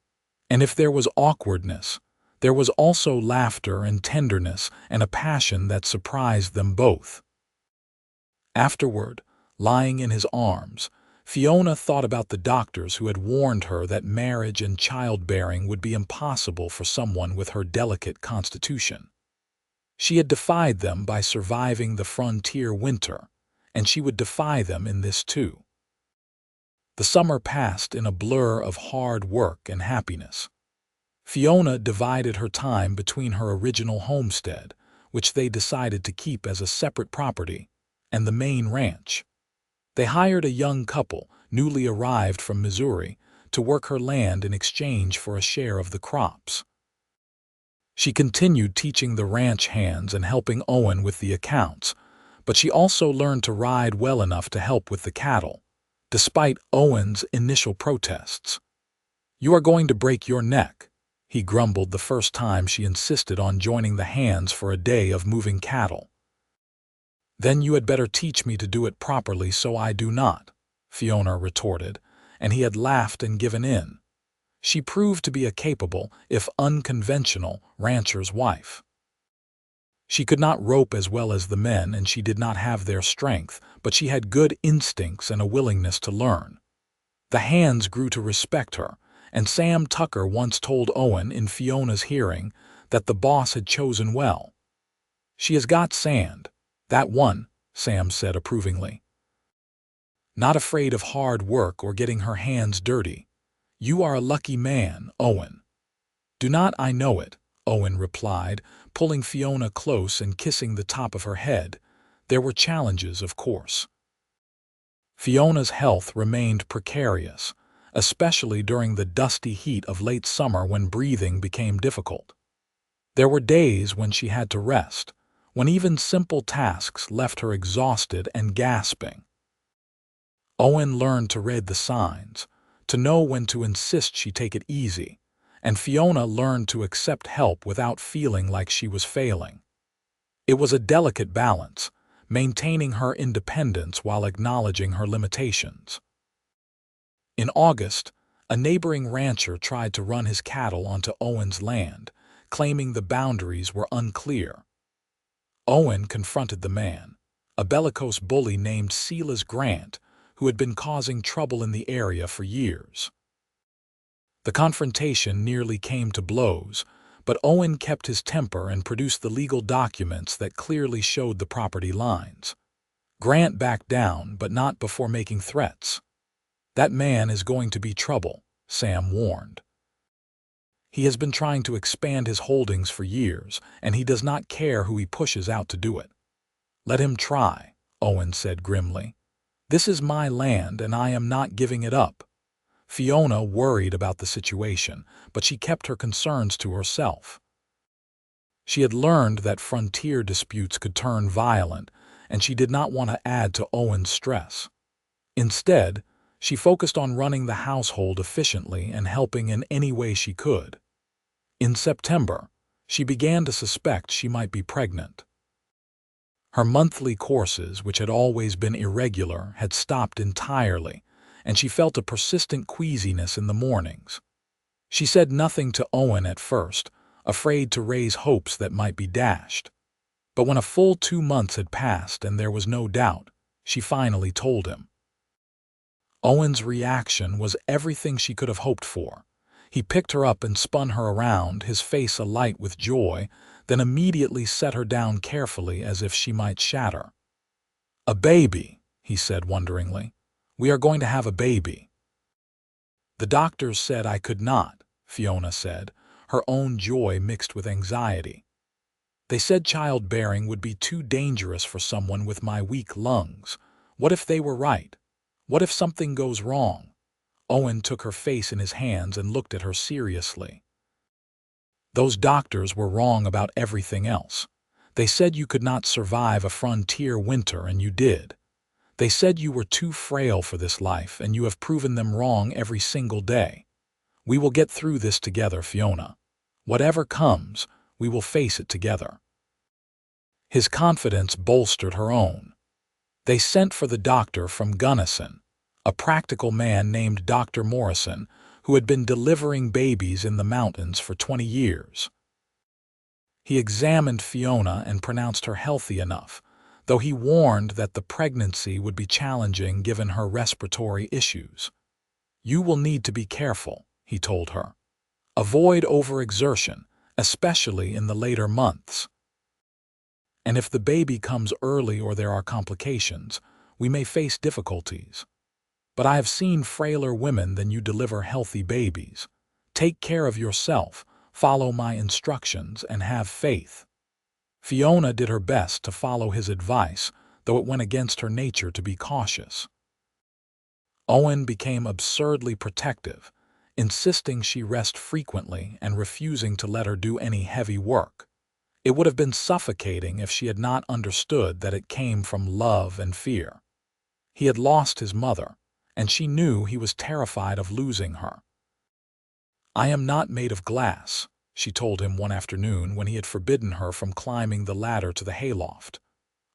and if there was awkwardness, there was also laughter and tenderness and a passion that surprised them both. Afterward, lying in his arms, Fiona thought about the doctors who had warned her that marriage and childbearing would be impossible for someone with her delicate constitution. She had defied them by surviving the frontier winter, and she would defy them in this too. The summer passed in a blur of hard work and happiness. Fiona divided her time between her original homestead, which they decided to keep as a separate property, and the main ranch. They hired a young couple, newly arrived from Missouri, to work her land in exchange for a share of the crops. She continued teaching the ranch hands and helping Owen with the accounts, but she also learned to ride well enough to help with the cattle, despite Owen's initial protests. "You are going to break your neck," he grumbled the first time she insisted on joining the hands for a day of moving cattle. "Then you had better teach me to do it properly so I do not," Fiona retorted, and he had laughed and given in. She proved to be a capable, if unconventional, rancher's wife. She could not rope as well as the men, and she did not have their strength, but she had good instincts and a willingness to learn. The hands grew to respect her, and Sam Tucker once told Owen in Fiona's hearing that the boss had chosen well. "She has got sand, that one," Sam said approvingly. "Not afraid of hard work or getting her hands dirty. You are a lucky man, Owen." "Do not I know it," Owen replied, pulling Fiona close and kissing the top of her head. There were challenges, of course. Fiona's health remained precarious, especially during the dusty heat of late summer when breathing became difficult. There were days when she had to rest, when even simple tasks left her exhausted and gasping. Owen learned to read the signs, to know when to insist she take it easy, and Fiona learned to accept help without feeling like she was failing. It was a delicate balance, maintaining her independence while acknowledging her limitations. In August, a neighboring rancher tried to run his cattle onto Owen's land, claiming the boundaries were unclear. Owen confronted the man, a bellicose bully named Silas Grant, who had been causing trouble in the area for years. The confrontation nearly came to blows, but Owen kept his temper and produced the legal documents that clearly showed the property lines. Grant backed down, but not before making threats. "That man is going to be trouble," Sam warned. "He has been trying to expand his holdings for years, and he does not care who he pushes out to do it." "Let him try," Owen said grimly. "This is my land, and I am not giving it up." Fiona worried about the situation, but she kept her concerns to herself. She had learned that frontier disputes could turn violent, and she did not want to add to Owen's stress. Instead, she focused on running the household efficiently and helping in any way she could. In September, she began to suspect she might be pregnant. Her monthly courses, which had always been irregular, had stopped entirely, and she felt a persistent queasiness in the mornings. She said nothing to Owen at first, afraid to raise hopes that might be dashed. But when a full 2 months had passed and there was no doubt, she finally told him. Owen's reaction was everything she could have hoped for. He picked her up and spun her around, his face alight with joy, then immediately set her down carefully as if she might shatter. "A baby," he said wonderingly. "We are going to have a baby." "The doctors said I could not," Fiona said, her own joy mixed with anxiety. "They said childbearing would be too dangerous for someone with my weak lungs. What if they were right? What if something goes wrong?" Owen took her face in his hands and looked at her seriously. "Those doctors were wrong about everything else. They said you could not survive a frontier winter, and you did. They said you were too frail for this life, and you have proven them wrong every single day. We will get through this together, Fiona. Whatever comes, we will face it together." His confidence bolstered her own. They sent for the doctor from Gunnison, a practical man named Dr. Morrison, who had been delivering babies in the mountains for 20 years. He examined Fiona and pronounced her healthy enough, though he warned that the pregnancy would be challenging given her respiratory issues. "You will need to be careful," he told her. "Avoid overexertion, especially in the later months. And if the baby comes early or there are complications, we may face difficulties. But I have seen frailer women than you deliver healthy babies. Take care of yourself, follow my instructions, and have faith." Fiona did her best to follow his advice, though it went against her nature to be cautious. Owen became absurdly protective, insisting she rest frequently and refusing to let her do any heavy work. It would have been suffocating if she had not understood that it came from love and fear. He had lost his mother, and she knew he was terrified of losing her. "I am not made of glass," she told him one afternoon when he had forbidden her from climbing the ladder to the hayloft.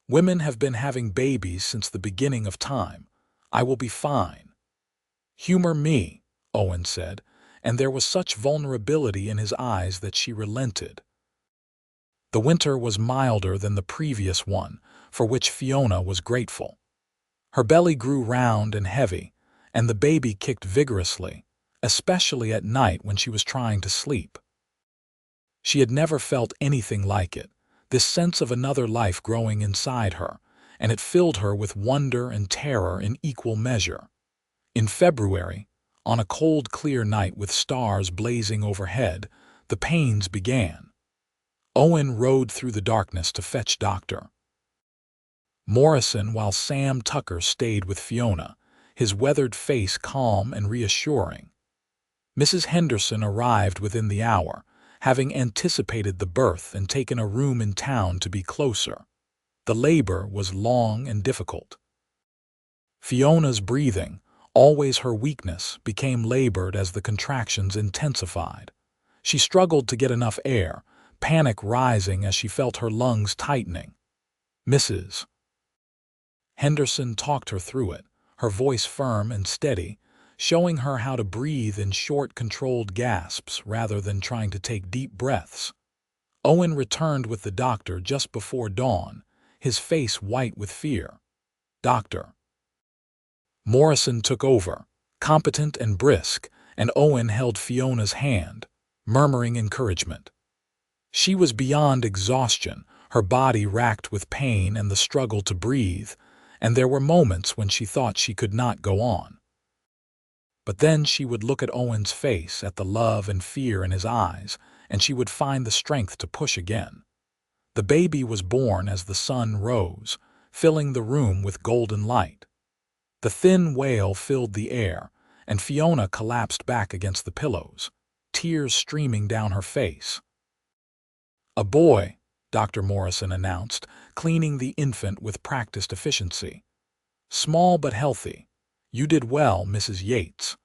"Women have been having babies since the beginning of time. I will be fine." "Humor me," Owen said, and there was such vulnerability in his eyes that she relented. The winter was milder than the previous one, for which Fiona was grateful. Her belly grew round and heavy, and the baby kicked vigorously, especially at night when she was trying to sleep. She had never felt anything like it, this sense of another life growing inside her, and it filled her with wonder and terror in equal measure. In February, on a cold, clear night with stars blazing overhead, the pains began. Owen rode through the darkness to fetch Dr. Morrison while Sam Tucker stayed with Fiona, his weathered face calm and reassuring. Mrs. Henderson arrived within the hour, having anticipated the birth and taken a room in town to be closer. The labor was long and difficult. Fiona's breathing, always her weakness, became labored as the contractions intensified. She struggled to get enough air, panic rising as she felt her lungs tightening. Mrs. Henderson talked her through it, her voice firm and steady, showing her how to breathe in short, controlled gasps rather than trying to take deep breaths. Owen returned with the doctor just before dawn, his face white with fear. Dr. Morrison took over, competent and brisk, and Owen held Fiona's hand, murmuring encouragement. She was beyond exhaustion, her body racked with pain and the struggle to breathe, and there were moments when she thought she could not go on. But then she would look at Owen's face, at the love and fear in his eyes, and she would find the strength to push again. The baby was born as the sun rose, filling the room with golden light. The thin wail filled the air, and Fiona collapsed back against the pillows, tears streaming down her face. "A boy," Dr. Morrison announced, cleaning the infant with practiced efficiency. "Small but healthy. You did well, Mrs. Yates."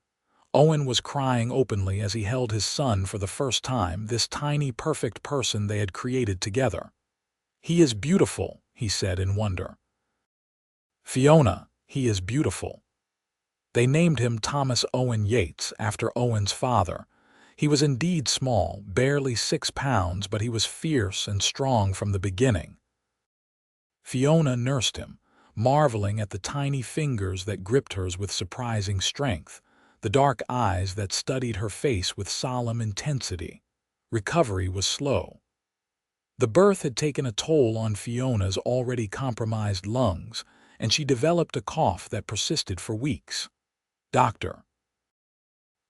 Owen was crying openly as he held his son for the first time, this tiny, perfect person they had created together. "He is beautiful," he said in wonder. "Fiona, he is beautiful." They named him Thomas Owen Yates after Owen's father. He was indeed small, barely 6 pounds, but he was fierce and strong from the beginning. Fiona nursed him, marveling at the tiny fingers that gripped hers with surprising strength, the dark eyes that studied her face with solemn intensity. Recovery was slow. The birth had taken a toll on Fiona's already compromised lungs, and she developed a cough that persisted for weeks. Dr.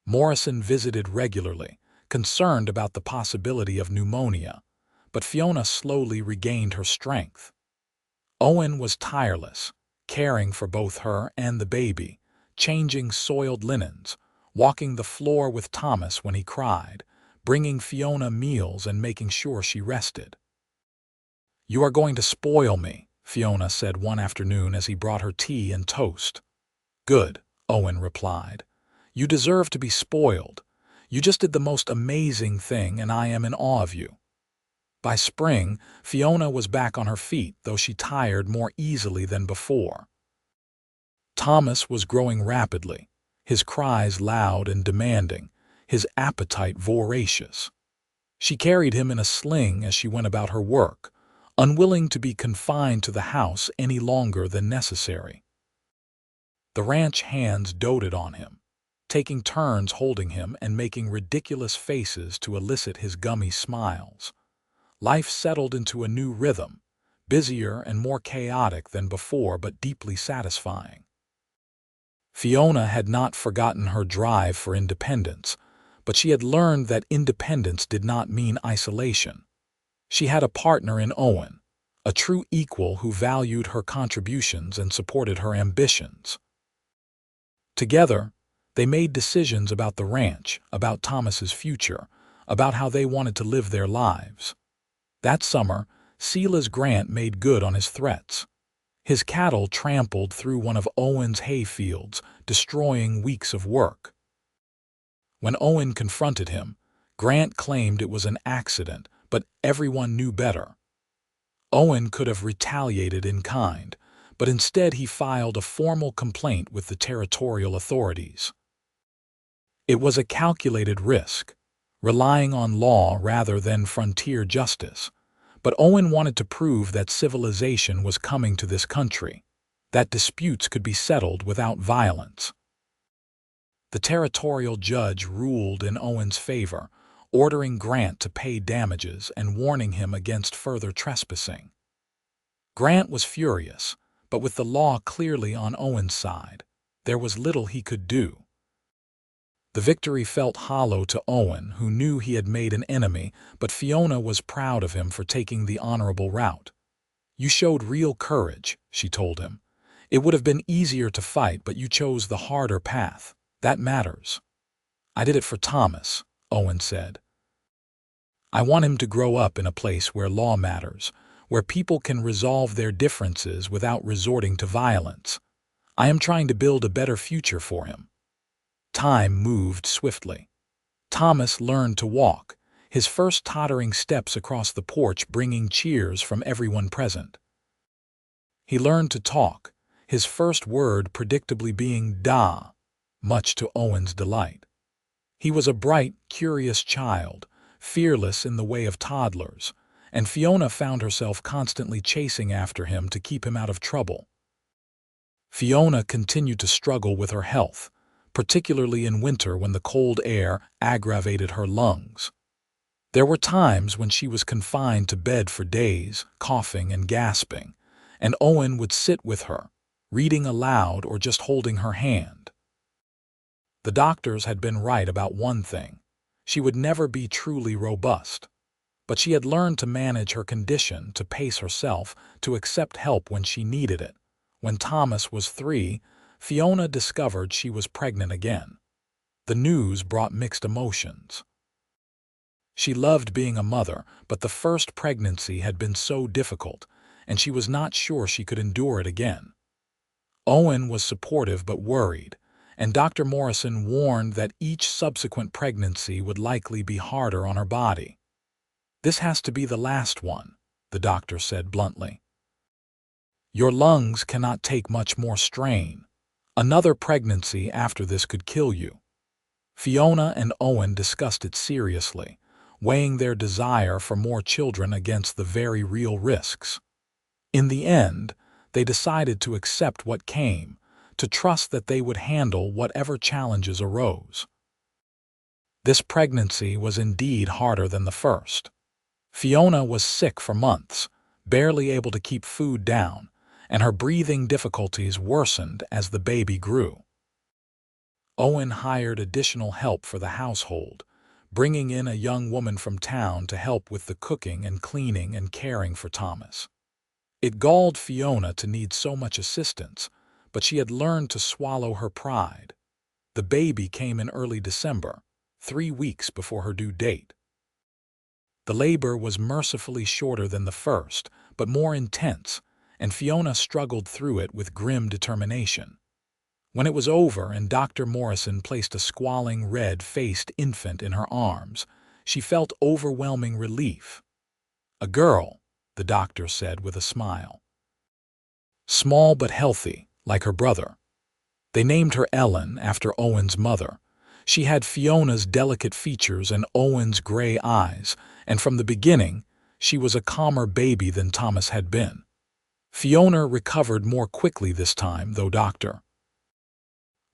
Morrison visited regularly, concerned about the possibility of pneumonia, but Fiona slowly regained her strength. Owen was tireless, caring for both her and the baby, changing soiled linens, walking the floor with Thomas when he cried, bringing Fiona meals and making sure she rested. "You are going to spoil me," Fiona said one afternoon as he brought her tea and toast. "Good," Owen replied. "You deserve to be spoiled. You just did the most amazing thing, and I am in awe of you." By spring, Fiona was back on her feet, though she tired more easily than before. Thomas was growing rapidly, his cries loud and demanding, his appetite voracious. She carried him in a sling as she went about her work, unwilling to be confined to the house any longer than necessary. The ranch hands doted on him, taking turns holding him and making ridiculous faces to elicit his gummy smiles. Life settled into a new rhythm, busier and more chaotic than before but deeply satisfying. Fiona had not forgotten her drive for independence, but she had learned that independence did not mean isolation. She had a partner in Owen, a true equal who valued her contributions and supported her ambitions. Together, they made decisions about the ranch, about Thomas's future, about how they wanted to live their lives. That summer, Silas Grant made good on his threats. His cattle trampled through one of Owen's hay fields, destroying weeks of work. When Owen confronted him, Grant claimed it was an accident, but everyone knew better. Owen could have retaliated in kind, but instead he filed a formal complaint with the territorial authorities. It was a calculated risk, relying on law rather than frontier justice, but Owen wanted to prove that civilization was coming to this country, that disputes could be settled without violence. The territorial judge ruled in Owen's favor, ordering Grant to pay damages and warning him against further trespassing. Grant was furious, but with the law clearly on Owen's side, there was little he could do. The victory felt hollow to Owen, who knew he had made an enemy, but Fiona was proud of him for taking the honorable route. "You showed real courage," she told him. "It would have been easier to fight, but you chose the harder path. That matters." "I did it for Thomas," Owen said. "I want him to grow up in a place where law matters, where people can resolve their differences without resorting to violence. I am trying to build a better future for him." Time moved swiftly. Thomas learned to walk, his first tottering steps across the porch bringing cheers from everyone present. He learned to talk, his first word predictably being "da," much to Owen's delight. He was a bright, curious child, fearless in the way of toddlers, and Fiona found herself constantly chasing after him to keep him out of trouble. Fiona continued to struggle with her health, particularly in winter when the cold air aggravated her lungs. There were times when she was confined to bed for days, coughing and gasping, and Owen would sit with her, reading aloud or just holding her hand. The doctors had been right about one thing: she would never be truly robust. But she had learned to manage her condition, to pace herself, to accept help when she needed it. When Thomas was 3, Fiona discovered she was pregnant again. The news brought mixed emotions. She loved being a mother, but the first pregnancy had been so difficult, and she was not sure she could endure it again. Owen was supportive but worried, and Dr. Morrison warned that each subsequent pregnancy would likely be harder on her body. "This has to be the last one," the doctor said bluntly. "Your lungs cannot take much more strain. Another pregnancy after this could kill you." Fiona and Owen discussed it seriously, weighing their desire for more children against the very real risks. In the end, they decided to accept what came, to trust that they would handle whatever challenges arose. This pregnancy was indeed harder than the first. Fiona was sick for months, barely able to keep food down, and her breathing difficulties worsened as the baby grew. Owen hired additional help for the household, bringing in a young woman from town to help with the cooking and cleaning and caring for Thomas. It galled Fiona to need so much assistance, but she had learned to swallow her pride. The baby came in early December, 3 weeks before her due date. The labor was mercifully shorter than the first, but more intense, and Fiona struggled through it with grim determination. When it was over and Dr. Morrison placed a squalling, red-faced infant in her arms, she felt overwhelming relief. "A girl," the doctor said with a smile. "Small but healthy, like her brother." They named her Ellen after Owen's mother. She had Fiona's delicate features and Owen's gray eyes, and from the beginning, she was a calmer baby than Thomas had been. Fiona recovered more quickly this time, though Dr.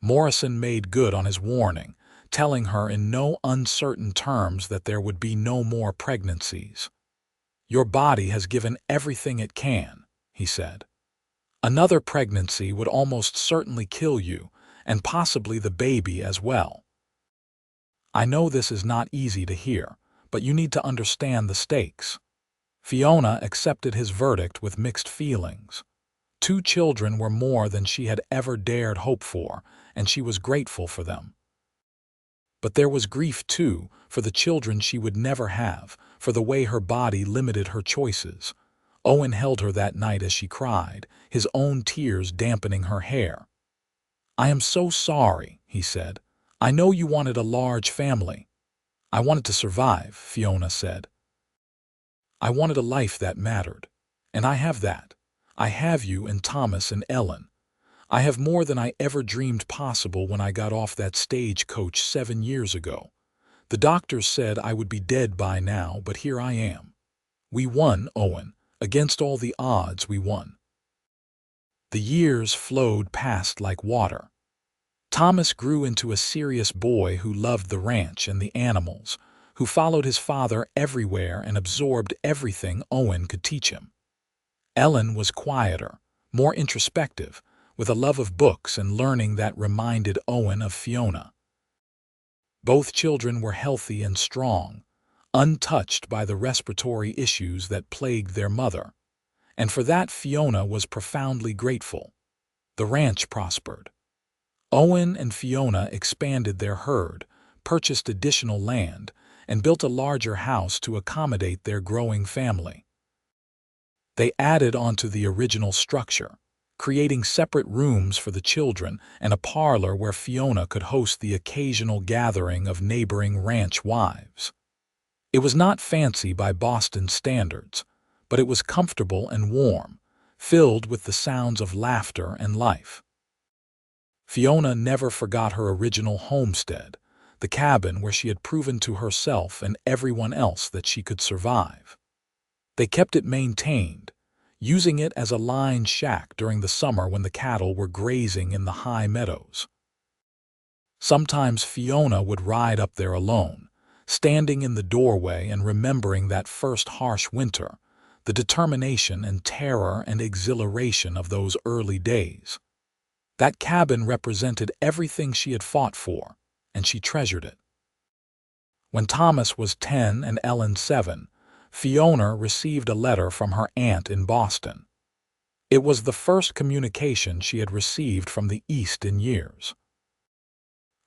Morrison made good on his warning, telling her in no uncertain terms that there would be no more pregnancies. "Your body has given everything it can," he said. "Another pregnancy would almost certainly kill you, and possibly the baby as well. I know this is not easy to hear, but you need to understand the stakes." Fiona accepted his verdict with mixed feelings. 2 children were more than she had ever dared hope for, and she was grateful for them. But there was grief, too, for the children she would never have, for the way her body limited her choices. Owen held her that night as she cried, his own tears dampening her hair. "I am so sorry," he said. "I know you wanted a large family." "I wanted to survive," Fiona said. "I wanted a life that mattered. And I have that. I have you and Thomas and Ellen. I have more than I ever dreamed possible when I got off that stagecoach 7 years ago. The doctors said I would be dead by now, but here I am. We won, Owen. Against all the odds, we won." The years flowed past like water. Thomas grew into a serious boy who loved the ranch and the animals, who followed his father everywhere and absorbed everything Owen could teach him. Ellen was quieter, more introspective, with a love of books and learning that reminded Owen of Fiona. Both children were healthy and strong, untouched by the respiratory issues that plagued their mother, and for that Fiona was profoundly grateful. The ranch prospered. Owen and Fiona expanded their herd, purchased additional land, and built a larger house to accommodate their growing family. They added onto the original structure, creating separate rooms for the children and a parlor where Fiona could host the occasional gathering of neighboring ranch wives. It was not fancy by Boston standards, but it was comfortable and warm, filled with the sounds of laughter and life. Fiona never forgot her original homestead, the cabin where she had proven to herself and everyone else that she could survive. They kept it maintained, using it as a line shack during the summer when the cattle were grazing in the high meadows. Sometimes Fiona would ride up there alone, standing in the doorway and remembering that first harsh winter, the determination and terror and exhilaration of those early days. That cabin represented everything she had fought for, and she treasured it. When Thomas was 10 and Ellen 7, Fiona received a letter from her aunt in Boston. It was the first communication she had received from the East in years.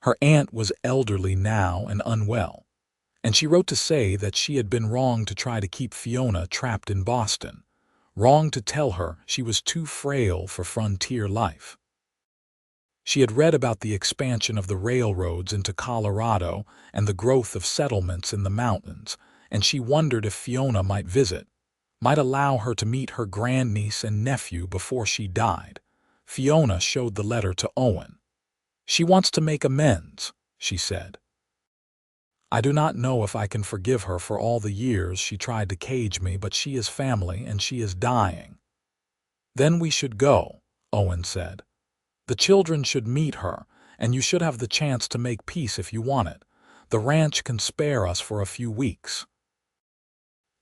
Her aunt was elderly now and unwell, and she wrote to say that she had been wrong to try to keep Fiona trapped in Boston, wrong to tell her she was too frail for frontier life. She had read about the expansion of the railroads into Colorado and the growth of settlements in the mountains, and she wondered if Fiona might visit, might allow her to meet her grandniece and nephew before she died. Fiona showed the letter to Owen. "She wants to make amends," she said. "I do not know if I can forgive her for all the years she tried to cage me, but she is family and she is dying." "Then we should go," Owen said. "The children should meet her, and you should have the chance to make peace if you want it. The ranch can spare us for a few weeks."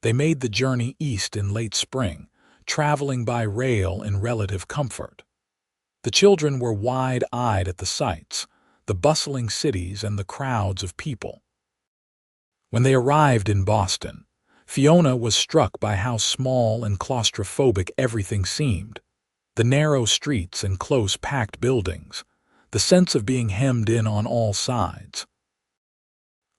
They made the journey east in late spring, traveling by rail in relative comfort. The children were wide-eyed at the sights, the bustling cities and the crowds of people. When they arrived in Boston, Fiona was struck by how small and claustrophobic everything seemed. The narrow streets and close-packed buildings, the sense of being hemmed in on all sides.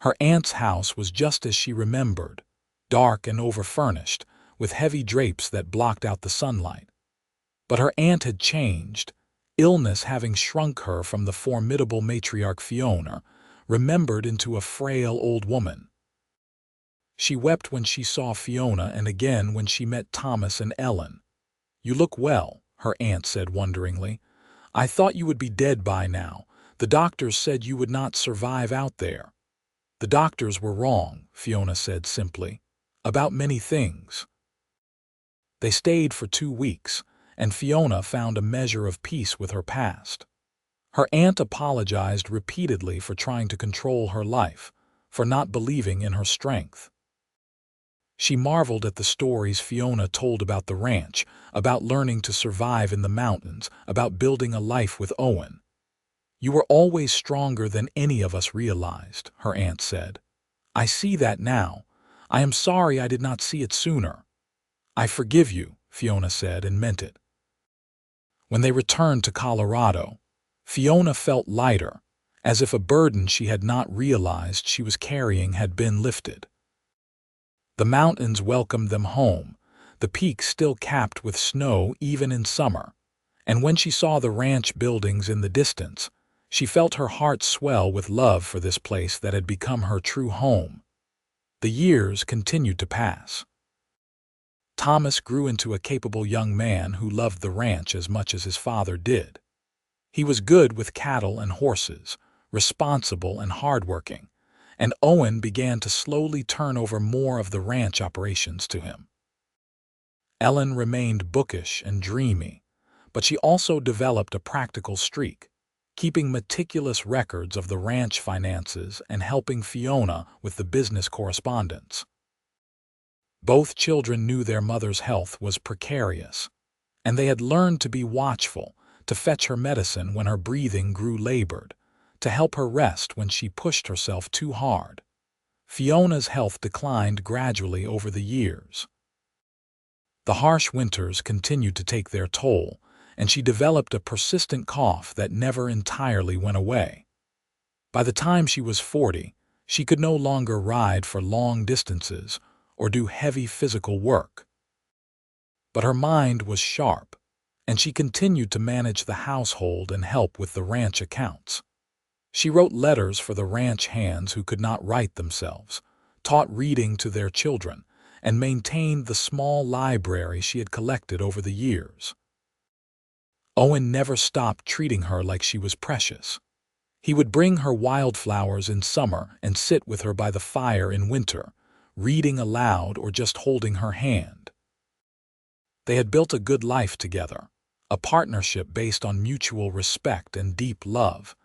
Her aunt's house was just as she remembered, dark and overfurnished, with heavy drapes that blocked out the sunlight. But her aunt had changed, illness having shrunk her from the formidable matriarch Fiona, remembered into a frail old woman. She wept when she saw Fiona and again when she met Thomas and Ellen. "You look well," her aunt said wonderingly. "I thought you would be dead by now. The doctors said you would not survive out there." "The doctors were wrong," Fiona said simply, "about many things." They stayed for 2 weeks, and Fiona found a measure of peace with her past. Her aunt apologized repeatedly for trying to control her life, for not believing in her strength. She marveled at the stories Fiona told about the ranch, about learning to survive in the mountains, about building a life with Owen. "You were always stronger than any of us realized," her aunt said. "I see that now. I am sorry I did not see it sooner." "I forgive you," Fiona said, and meant it. When they returned to Colorado, Fiona felt lighter, as if a burden she had not realized she was carrying had been lifted. The mountains welcomed them home, the peaks still capped with snow even in summer, and when she saw the ranch buildings in the distance, she felt her heart swell with love for this place that had become her true home. The years continued to pass. Thomas grew into a capable young man who loved the ranch as much as his father did. He was good with cattle and horses, responsible and hardworking, and Owen began to slowly turn over more of the ranch operations to him. Ellen remained bookish and dreamy, but she also developed a practical streak, keeping meticulous records of the ranch finances and helping Fiona with the business correspondence. Both children knew their mother's health was precarious, and they had learned to be watchful, to fetch her medicine when her breathing grew labored, to help her rest when she pushed herself too hard. Fiona's health declined gradually over the years. The harsh winters continued to take their toll, and she developed a persistent cough that never entirely went away. By the time she was 40, she could no longer ride for long distances or do heavy physical work. But her mind was sharp, and she continued to manage the household and help with the ranch accounts. She wrote letters for the ranch hands who could not write themselves, taught reading to their children, and maintained the small library she had collected over the years. Owen never stopped treating her like she was precious. He would bring her wildflowers in summer and sit with her by the fire in winter, reading aloud or just holding her hand. They had built a good life together, a partnership based on mutual respect and deep love,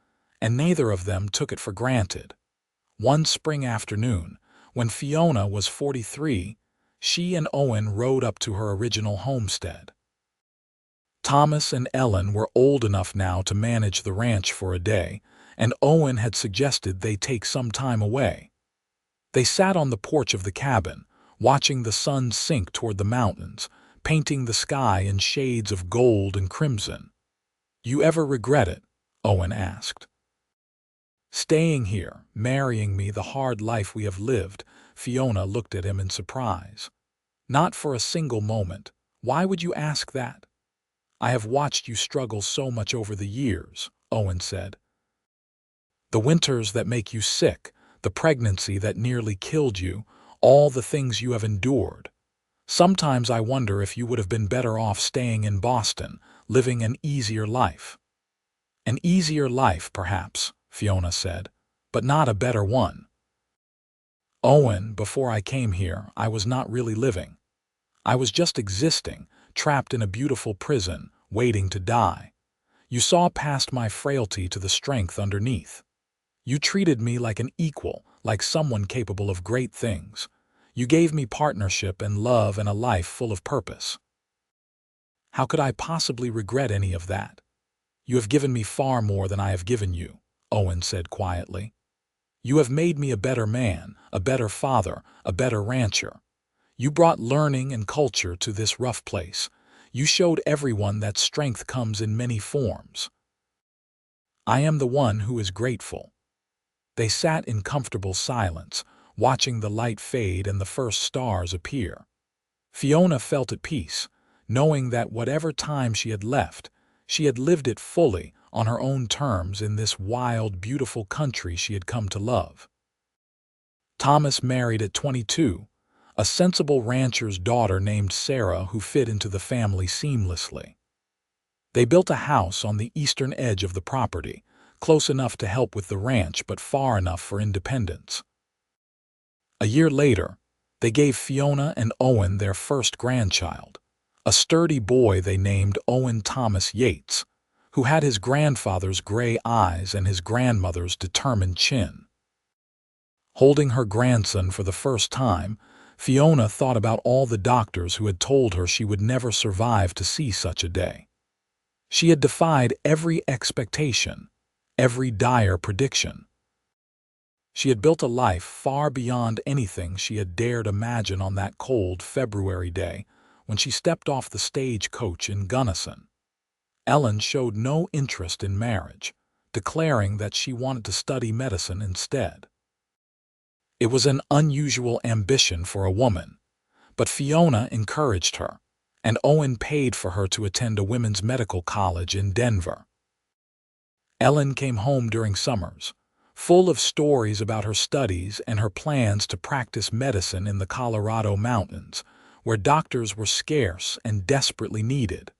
and neither of them took it for granted. One spring afternoon, when Fiona was 43, she and Owen rode up to her original homestead. Thomas and Ellen were old enough now to manage the ranch for a day, and Owen had suggested they take some time away. They sat on the porch of the cabin, watching the sun sink toward the mountains, painting the sky in shades of gold and crimson. "You ever regret it?" Owen asked. "Staying here, marrying me, the hard life we have lived," Fiona looked at him in surprise. "Not for a single moment. Why would you ask that?" "I have watched you struggle so much over the years," Owen said. "The winters that make you sick, the pregnancy that nearly killed you, all the things you have endured. Sometimes I wonder if you would have been better off staying in Boston, living an easier life." "An easier life, perhaps," Fiona said, "but not a better one. Owen, before I came here, I was not really living. I was just existing, trapped in a beautiful prison, waiting to die. You saw past my frailty to the strength underneath. You treated me like an equal, like someone capable of great things. You gave me partnership and love and a life full of purpose. How could I possibly regret any of that? You have given me far more than I have given you," Owen said quietly. "You have made me a better man, a better father, a better rancher. You brought learning and culture to this rough place. You showed everyone that strength comes in many forms. I am the one who is grateful." They sat in comfortable silence, watching the light fade and the first stars appear. Fiona felt at peace, knowing that whatever time she had left, she had lived it fully on her own terms in this wild, beautiful country she had come to love. Thomas married at 22, a sensible rancher's daughter named Sarah who fit into the family seamlessly. They built a house on the eastern edge of the property, close enough to help with the ranch but far enough for independence. A year later, they gave Fiona and Owen their first grandchild, a sturdy boy they named Owen Thomas Yates, who had his grandfather's gray eyes and his grandmother's determined chin. Holding her grandson for the first time, Fiona thought about all the doctors who had told her she would never survive to see such a day. She had defied every expectation, every dire prediction. She had built a life far beyond anything she had dared imagine on that cold February day when she stepped off the stagecoach in Gunnison. Ellen showed no interest in marriage, declaring that she wanted to study medicine instead. It was an unusual ambition for a woman, but Fiona encouraged her, and Owen paid for her to attend a women's medical college in Denver. Ellen came home during summers, full of stories about her studies and her plans to practice medicine in the Colorado mountains, where doctors were scarce and desperately needed.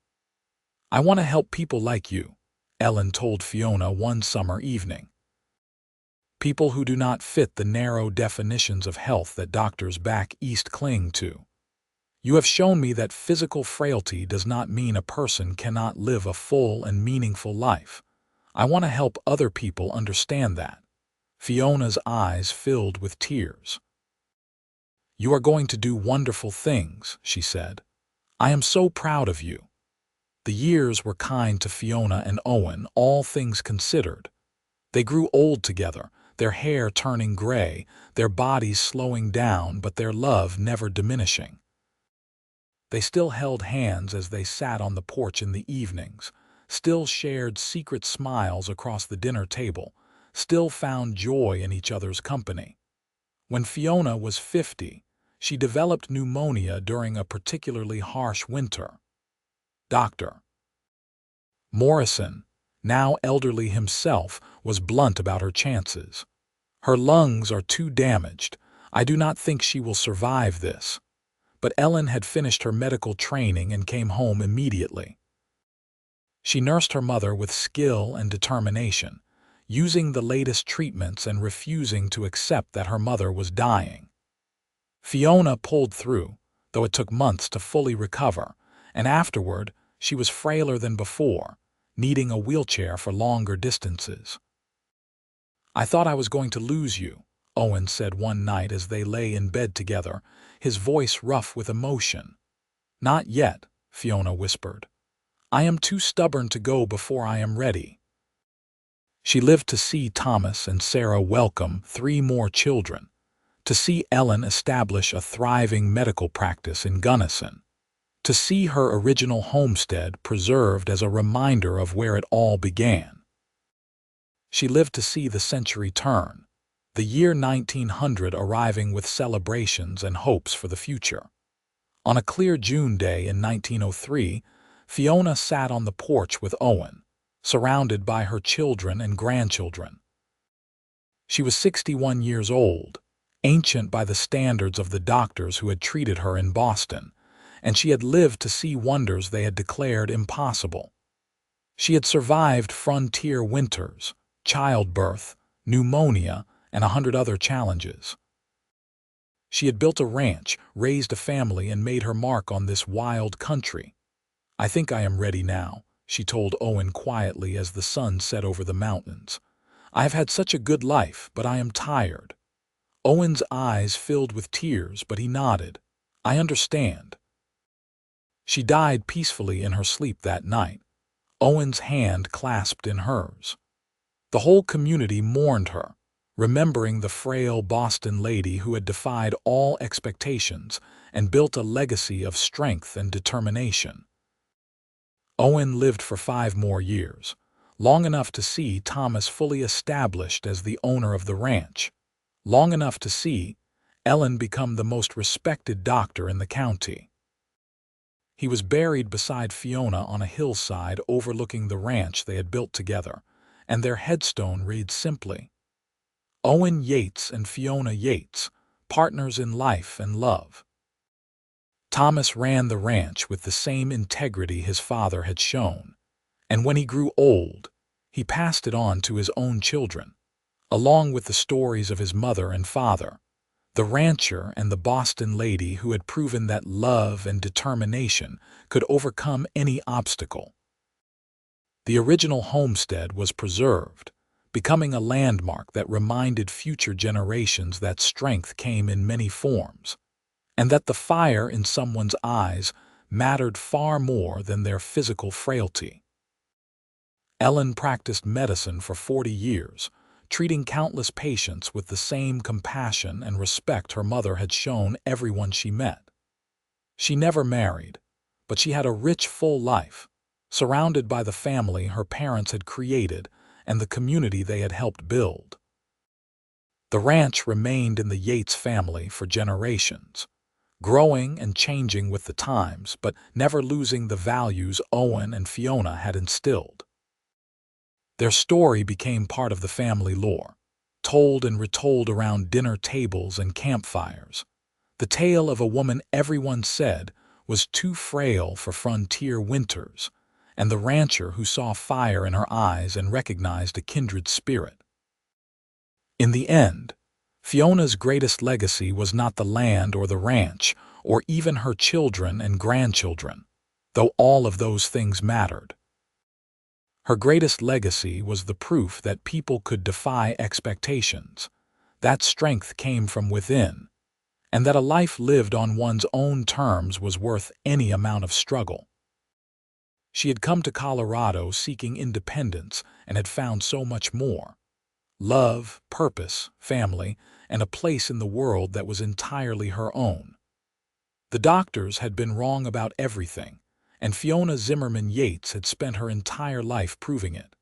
"I want to help people like you," Ellen told Fiona one summer evening. "People who do not fit the narrow definitions of health that doctors back east cling to. You have shown me that physical frailty does not mean a person cannot live a full and meaningful life. I want to help other people understand that." Fiona's eyes filled with tears. "You are going to do wonderful things," she said. "I am so proud of you." The years were kind to Fiona and Owen, all things considered. They grew old together, their hair turning gray, their bodies slowing down, but their love never diminishing. They still held hands as they sat on the porch in the evenings, still shared secret smiles across the dinner table, still found joy in each other's company. When Fiona was 50, she developed pneumonia during a particularly harsh winter. Dr. Morrison, now elderly himself, was blunt about her chances. "Her lungs are too damaged. I do not think she will survive this." But Ellen had finished her medical training and came home immediately. She nursed her mother with skill and determination, using the latest treatments and refusing to accept that her mother was dying. Fiona pulled through, though it took months to fully recover, and afterward she was frailer than before, needing a wheelchair for longer distances. "I thought I was going to lose you," Owen said one night as they lay in bed together, his voice rough with emotion. "Not yet," Fiona whispered. "I am too stubborn to go before I am ready." She lived to see Thomas and Sarah welcome 3 more children, to see Ellen establish a thriving medical practice in Gunnison, to see her original homestead preserved as a reminder of where it all began. She lived to see the century turn, the year 1900 arriving with celebrations and hopes for the future. On a clear June day in 1903, Fiona sat on the porch with Owen, surrounded by her children and grandchildren. She was 61 years old, ancient by the standards of the doctors who had treated her in Boston, and she had lived to see wonders they had declared impossible. She had survived frontier winters, childbirth, pneumonia, and 100 other challenges. She had built a ranch, raised a family, and made her mark on this wild country. "I think I am ready now," she told Owen quietly as the sun set over the mountains. "I have had such a good life, but I am tired." Owen's eyes filled with tears, but he nodded. "I understand." She died peacefully in her sleep that night, Owen's hand clasped in hers. The whole community mourned her, remembering the frail Boston lady who had defied all expectations and built a legacy of strength and determination. Owen lived for 5 more years, long enough to see Thomas fully established as the owner of the ranch, long enough to see Ellen become the most respected doctor in the county. He was buried beside Fiona on a hillside overlooking the ranch they had built together, and their headstone reads simply, Owen Yates and Fiona Yates, partners in life and love. Thomas ran the ranch with the same integrity his father had shown, and when he grew old, he passed it on to his own children, along with the stories of his mother and father, the rancher and the Boston lady who had proven that love and determination could overcome any obstacle. The original homestead was preserved, becoming a landmark that reminded future generations that strength came in many forms, and that the fire in someone's eyes mattered far more than their physical frailty. Ellen practiced medicine for 40 years, treating countless patients with the same compassion and respect her mother had shown everyone she met. She never married, but she had a rich, full life, surrounded by the family her parents had created and the community they had helped build. The ranch remained in the Yates family for generations, growing and changing with the times, but never losing the values Owen and Fiona had instilled. Their story became part of the family lore, told and retold around dinner tables and campfires. The tale of a woman everyone said was too frail for frontier winters, and the rancher who saw fire in her eyes and recognized a kindred spirit. In the end, Fiona's greatest legacy was not the land or the ranch, or even her children and grandchildren, though all of those things mattered. Her greatest legacy was the proof that people could defy expectations, that strength came from within, and that a life lived on one's own terms was worth any amount of struggle. She had come to Colorado seeking independence and had found so much more: love, purpose, family, and a place in the world that was entirely her own. The doctors had been wrong about everything, and Fiona Zimmerman Yates had spent her entire life proving it.